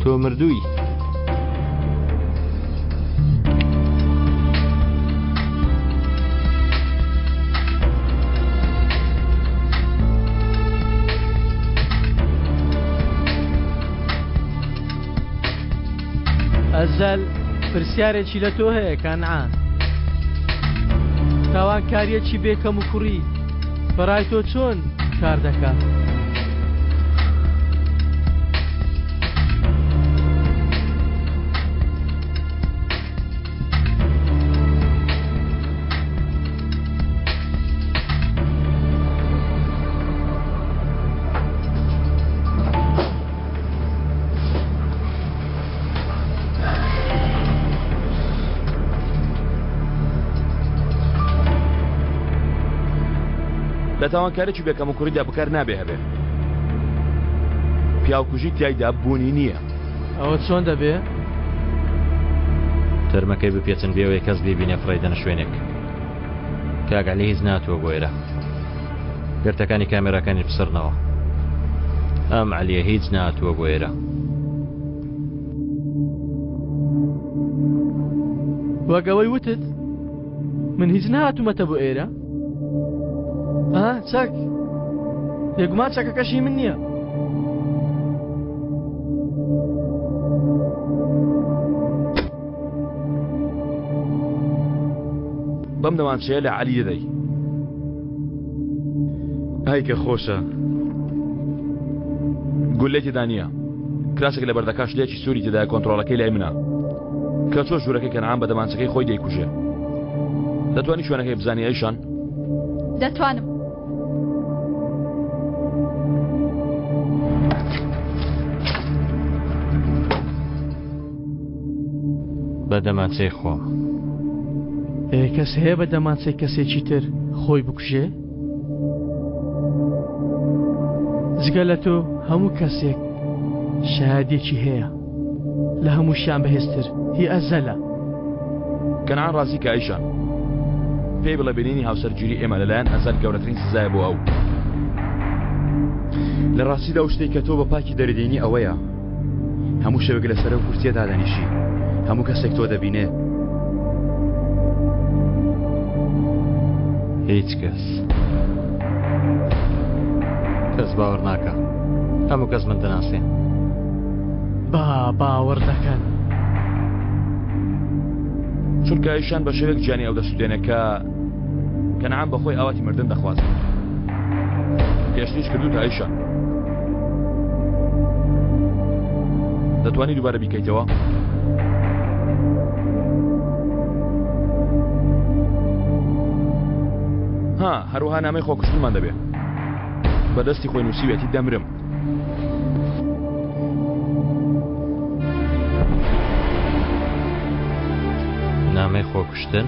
تۆ مردووی؟ ئەزەل پرسیارێکی لە تۆ هەیە کەنعان. تاوانکاریەکی بێکەم و کوڕی بەڕای تۆ چۆن کار دەکات؟ لە تاوانکارێکی بێکەم و کوڕیدا بکار نابێ هەبێ پیاوکوژی تایدا بوونی نییە. ئەوە چۆن دەبێ؟ تەرمەکەی بپێچن بێەوەی کەس ببینێ فڕیدەنە شوێنێک کاگەلی هیچ ناتوە بۆێرە گرتەکانی کامێراکانی پسڕنەوە ئەم عەلیە هیچ ناتوە بۆ ئێرە. وەگەوەی وتت من هیچ نهاتوومەتە بۆ ئێرە؟ چەک بێگومان چەکەکەشی من نییە. بەم دەمانچەیە لە عەلی دەدەی. ئای کە خۆشە. گولێکی دانیە کراسێک لە بەردەکاش لێکی سووری تێدا کۆنتڕۆڵەکەی لای منە کە چۆ ژوورەکەی کەنعام بە دەمانچەکەی خۆی دەیکوژێ. دەتوانی شوێنەکەی بزانی ئەیشان؟ دەتوانم. بە دەمانچەی خۆم. کەس هەیە بە دەمانچەی کەسێکی تر خۆی بکوژێ؟ جگە لە تۆ هەموو کەسێک شایەدێکی هەیە لە هەمووشیان بەهێزتر هی ئەزەلە. کەنعان ڕازی کە ئەیشان پێی بڵێ بینینی هاوسەرگیری ئێمە لەلایەن ئەزەل گەورەترین سزایە بۆ ئەو. لە ڕاستیدا ئەو شتێک کە تۆ بە پاکی دەردێنی ئەوەیە هەموو شەوێک لەسەر و کورسیەدا دەنیشی هەموو کەسێک تۆ دەبینێ هیچ کەس باوەڕ ناکە هەموو کەس من دەناسێ. باوەڕ دەکەن چونکە ئەیشان بە شێوێک گیانی ئەو دەسوودێنەکە کەنعام بەخۆی ئاواتی مردن دەخوازێت. پێشتیش کردوتە ئەیشان دەتوانی دووبارە بیکەیتەوە؟ هەروەها نامەی خۆکوشتنمان دەبێ بەدەستی خۆی نووسیوێتی دەمرم. نامەی خۆکوشتن؟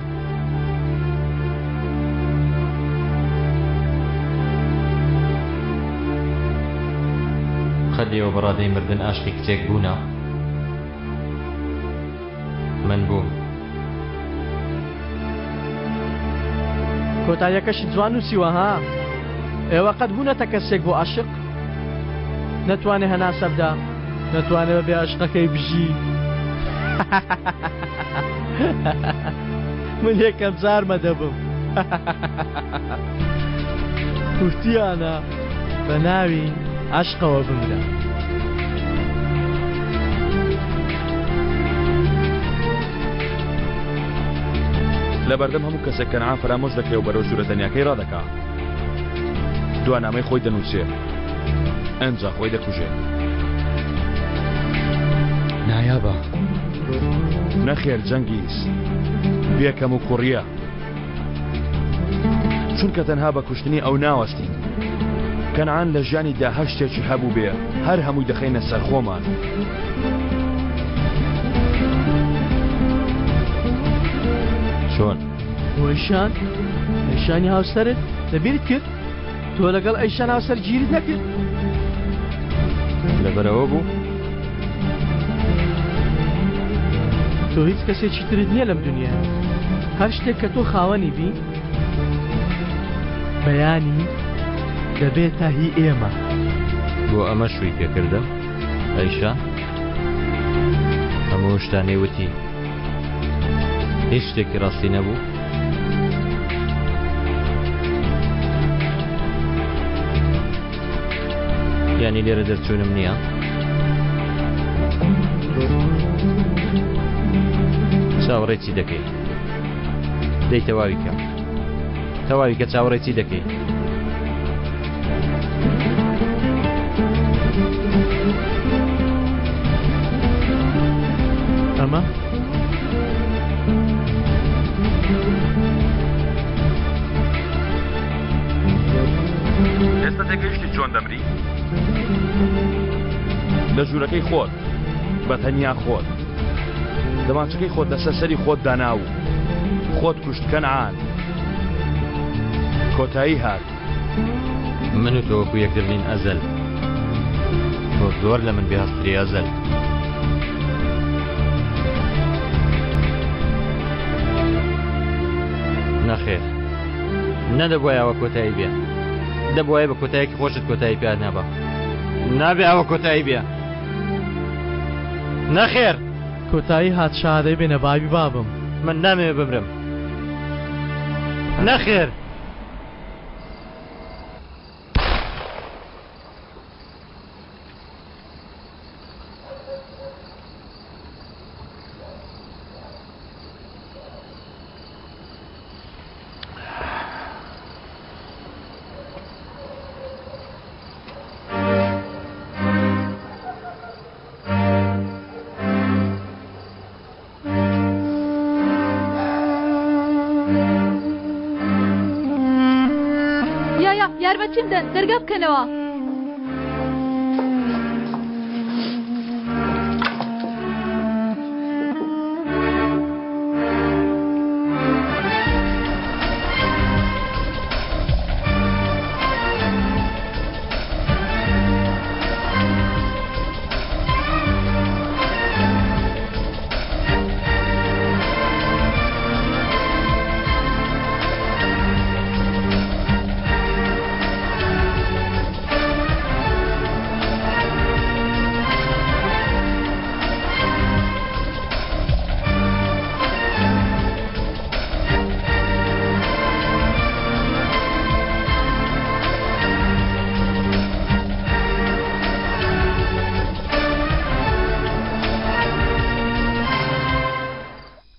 خەلیەوە بەڕادەی مردن ئاشتی کچێک بوونە من بووم. کۆتاییەکەشی جوان نووسیوە ها ئێوە قەت بوونەتە کەسێک بۆ عاشق نەتوانێ هەناسە بدا نەتوانێت بێ عاشقەکەی بژی. من یەکەم جارمە دەبم کورتیانە بە ناوی عاشقەوە بمرە. لە بەردەم هەموو کەسێک کەنعام فرامۆش دەکرێت و بەرەو ژوورە دەنیاکەی ڕادەکا دوانامەی خۆی دەنووسێ ئەنجا خۆی دەکوژێ. نایابە نەخێر جەنگیز بێکەم و کوڕیە چونکە تەنها بە کوشتنی ئەو ناوەستین. کەنعان لە ژیانیدا هەر شتێکی هەبوو بێ هەر هەمووی دەخەینە سەر خۆمان. چۆن؟ ئەیشان ئەیشانی هاوسەرت لەبیرت کرد؟ تۆ لەگەڵ ئەیشان هاوسەر گیری نەکرد؟ لەبەرەوە بوو؟ تۆ هیچ کەسێکی ترت نییە لەم دنیا هەر شتێک کە تۆ خاوەنی بی بەیانی دەبێتە هی ئێمە. بۆ ئەمە شووی پێکردە ئەیشان هەموو شتانەی وتی هیچ شتێکی ڕاستی نەبوو؟ یانی لێرە دەرچوونم نییە؟ چاوەڕێی چی دەکەی؟ دەی تەواوی کە تەواوی کە چاوەڕێی چی دەکەی؟ ئەمە ئێستا تێگەیشتی چۆن دەمری؟ لە ژوورەکەی خۆت بە تەنیا خۆت دەمانچەکەی خۆت لەسەر سەری خۆت داناو خۆت کوشت کەنعان کۆتایی هات من و تۆ وەکو یەک دەبنین ئەزەل تۆ زۆر لە من بێهەستری ئەزەل نەخێر نەدەبوایە ئەوە کۆتایی بێ دەبوایە بە کۆتاییەکی خۆشت کۆتایی پێ نەبە نابێ ئەوە کۆتایی بێ نەخێر کۆتایی هات شادەی بێنە بابی بابم من نامەوێ بمرم نەخێر یارمەتیم دەن دەرگا بکەنەوە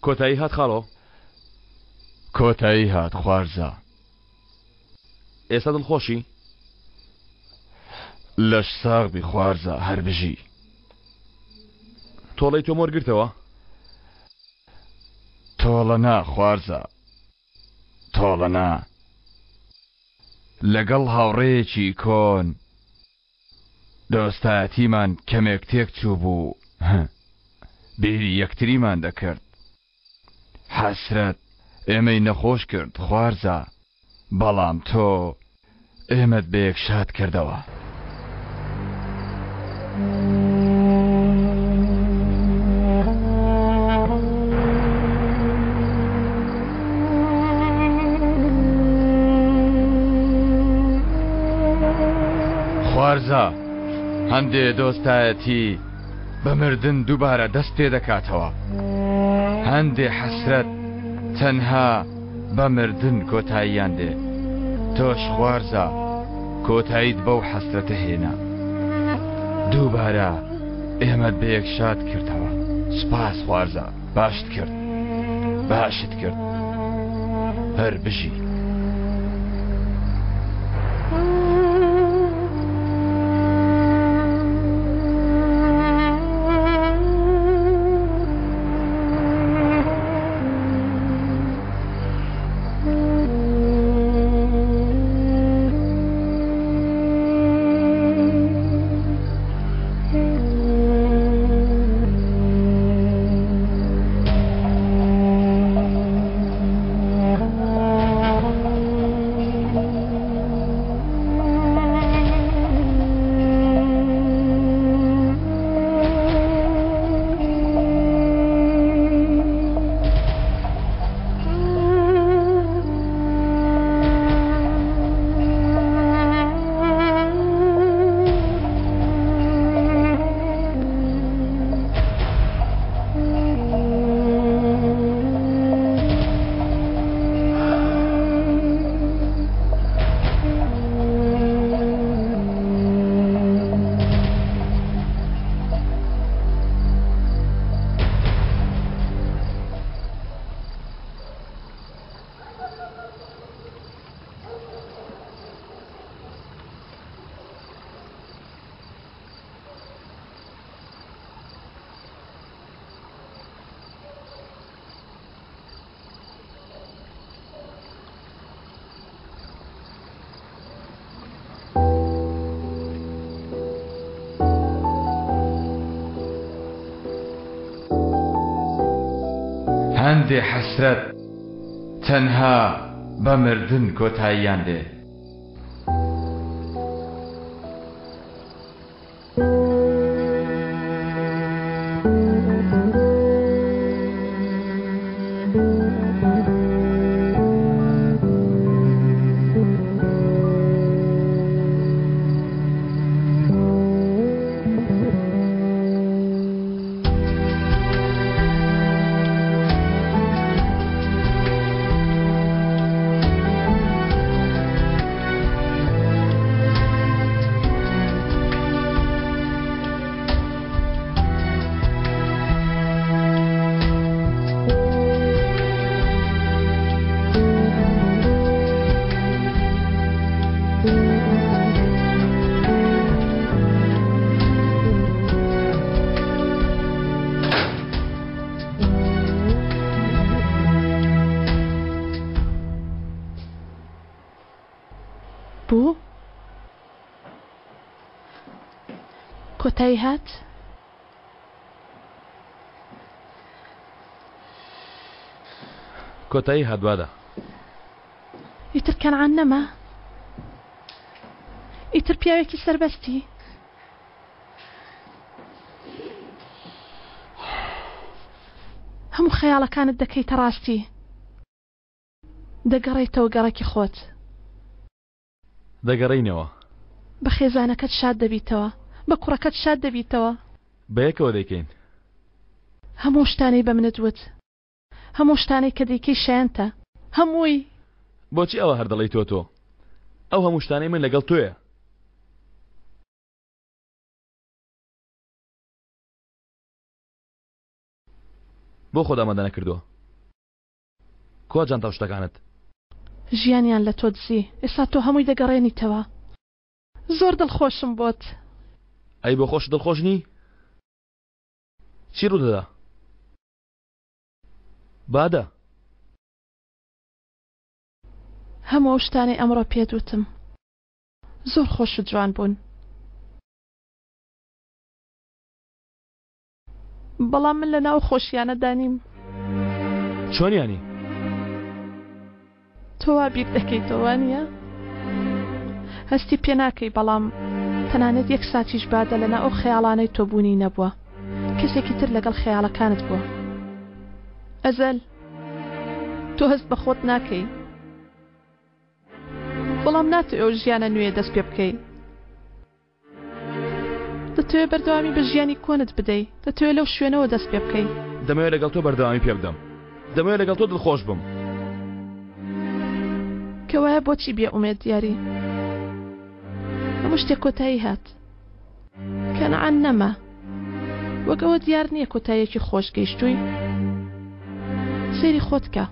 کۆتایی هات خاڵۆ کۆتایی هات خوارزە ئێستا دڵخۆشی لەش ساغبی خوارزە هەر بژی تۆڵەی تۆ مۆرگرتەوە تۆڵە نا خوارزە تۆڵە نا لەگەڵ هاوڕێیەکی کۆن دۆستایەتیمان کەمێک تێک چوو بوو بیری یەکتریمان دەکرد حەسرەت ئێمەی نەخۆش کرد خوارزە بەڵام تۆ ئێمەت بەیەک شاد کردەوە خوارزە هەندێ دۆستایەتی بە مردن دووبارە دەست پێ دەکاتەوە هەندێ حەسرەت تەنها بە مردن کۆتاییان دێ تۆش خوارزە کۆتاییت بەو حەسرەتە هێنا دووبارە ئێمەت بەیەک شاد کردەوە سپاس خوارزە باشت کرد باشت کرد هەر بژی هەندێ حەسرەت تەنها بە مردن کۆتاییان دێ کۆتایی هات؟ کۆتایی هاتووادە. ئیتر کەنعان نەما؟ ئیتر پیاوێکی سەربەستی؟ هەموو خەیاڵەکانت دەکەیتە ڕاستی، دەگەڕێیتەوە گەڕێکی خۆت، دەگەڕینەوە، بە خێزانەکەت شاد دەبیتەوە، بە کوڕەکەت شاد دەبیتەوە. بە یەکەوە دەیکەین. هەموو شتانەی بە منت وت، هەموو شتانەی کە دەیکەی شایەنتە، هەمووی. بۆچی ئەوە هەر دەڵێیتەوە تۆ؟ ئەو هەموو شتانەی من لەگەڵ تۆیە. بۆ خۆت ئامادە نەکردووە؟ کوا جانتاو شتەکانت؟ ژیانیان لە تۆ دزی، ئێستا تۆ هەمووی دەگەڕێنیتەوە. زۆر دڵخۆشم بۆت. ئەی بۆ خۆش دڵخۆش نی؟ چی ڕوودەدا؟ بادە؟ هەموو شتانەی ئەمڕۆ پێت وتم زۆر خۆش و جوان بوون، بەڵام من لە ناو خۆشیانەدا نیم. چۆنیانی؟ تۆ وا بیر دەکەیتەوە وانییە؟ هەستی پێ ناکەی، بەڵام تەنانەت یەک ساتیش بادە لەنا ئەو خەیاڵانەی تۆ بوونی نەبووە، کەسێکی تر لەگەڵ خەیاڵەکانت بووە. ئەزەل تۆ هەست بە خۆت ناکەی، بەڵام ناتوێ ئەو ژیانە نوێ دەست پێ بکەی. دەتەوێت بەردەوامی بە ژیانی کۆنت بدەیت، دەتەوێت لەو شوێنەوە دەست پێ بکەی. دەمەوێت لەگەڵ تۆ بەردەوامی پێ بدەم، دەمەوێت لەگەڵ تۆ دڵخۆش بم. کەوایە بۆچی بێ ئومێد دیاری؟ هەموو شتێک کۆتایی هات، کەنعان نەما، وەک ئەوە دیار نییە کۆتاییەکی خۆش گەیشتووی. سەیری خۆت کە،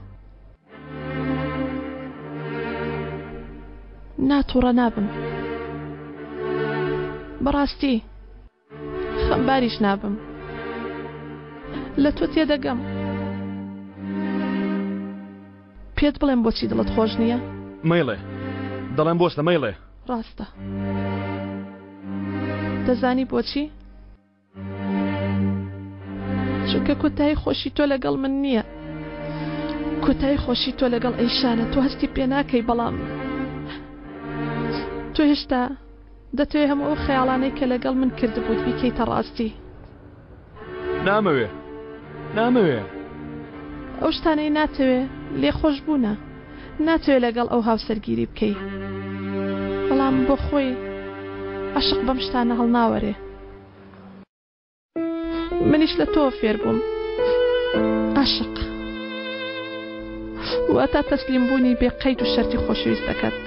ناتوڕە نابم، بەڕاستی خەمباریش نابم، لە تۆ تێدەگەم. پێت بڵێم بۆچی دڵت خۆش نییە؟ مەیڵێ، دەڵێم بۆستە مەیڵێ. ڕاستە، دەزانی بۆچی؟ چونکە کۆتایی خۆشی تۆ لەگەڵ من نییە، کۆتایی خۆشی تۆ لەگەڵ ئەیشانە. تۆ هەستی پێ ناکەی، بەڵام تۆ هێشتا دەتوێت هەموو ئەو خەیاڵانەی کە لەگەڵ من کردبووت بیکەیتە ڕاستی. نامەوێ، نامەوێ. ئەو شتانەی ناتەوێ لێ خۆش بوونە، ناتوێت لەگەڵ ئەو هاوسەرگیری بکەی، بەڵام بۆ خۆی عاشق بەم شتانە هەڵناوەرێ. منیش لە تۆ فێر بووم، عاشق واتە تەسلیم بوونی بێ قەید و شەرتی خۆشەویست دەکات.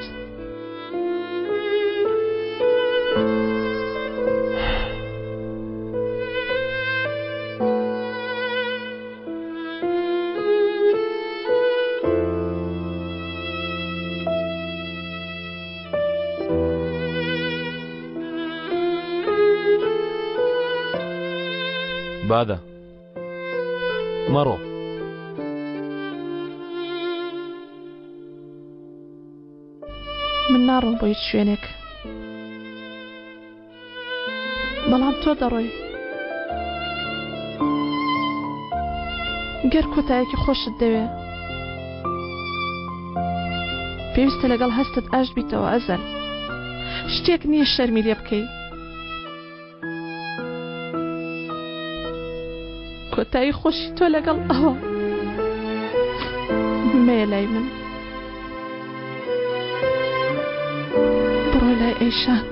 بادە مەڕۆ. من ناڕۆم بۆ هیچ شوێنێک، بەڵام تۆ دەڕۆی. گەر کۆتاییەکی خۆشت دەوێ، پێویستە لەگەڵ هەستت ئاش بیتەوە. ئەزەل شتێک نییە شەرمی لێ بکەی. کۆتایی خۆشی تۆ لەگەڵ ئەوە مێ لای من، بڕۆ لای ئەیشان.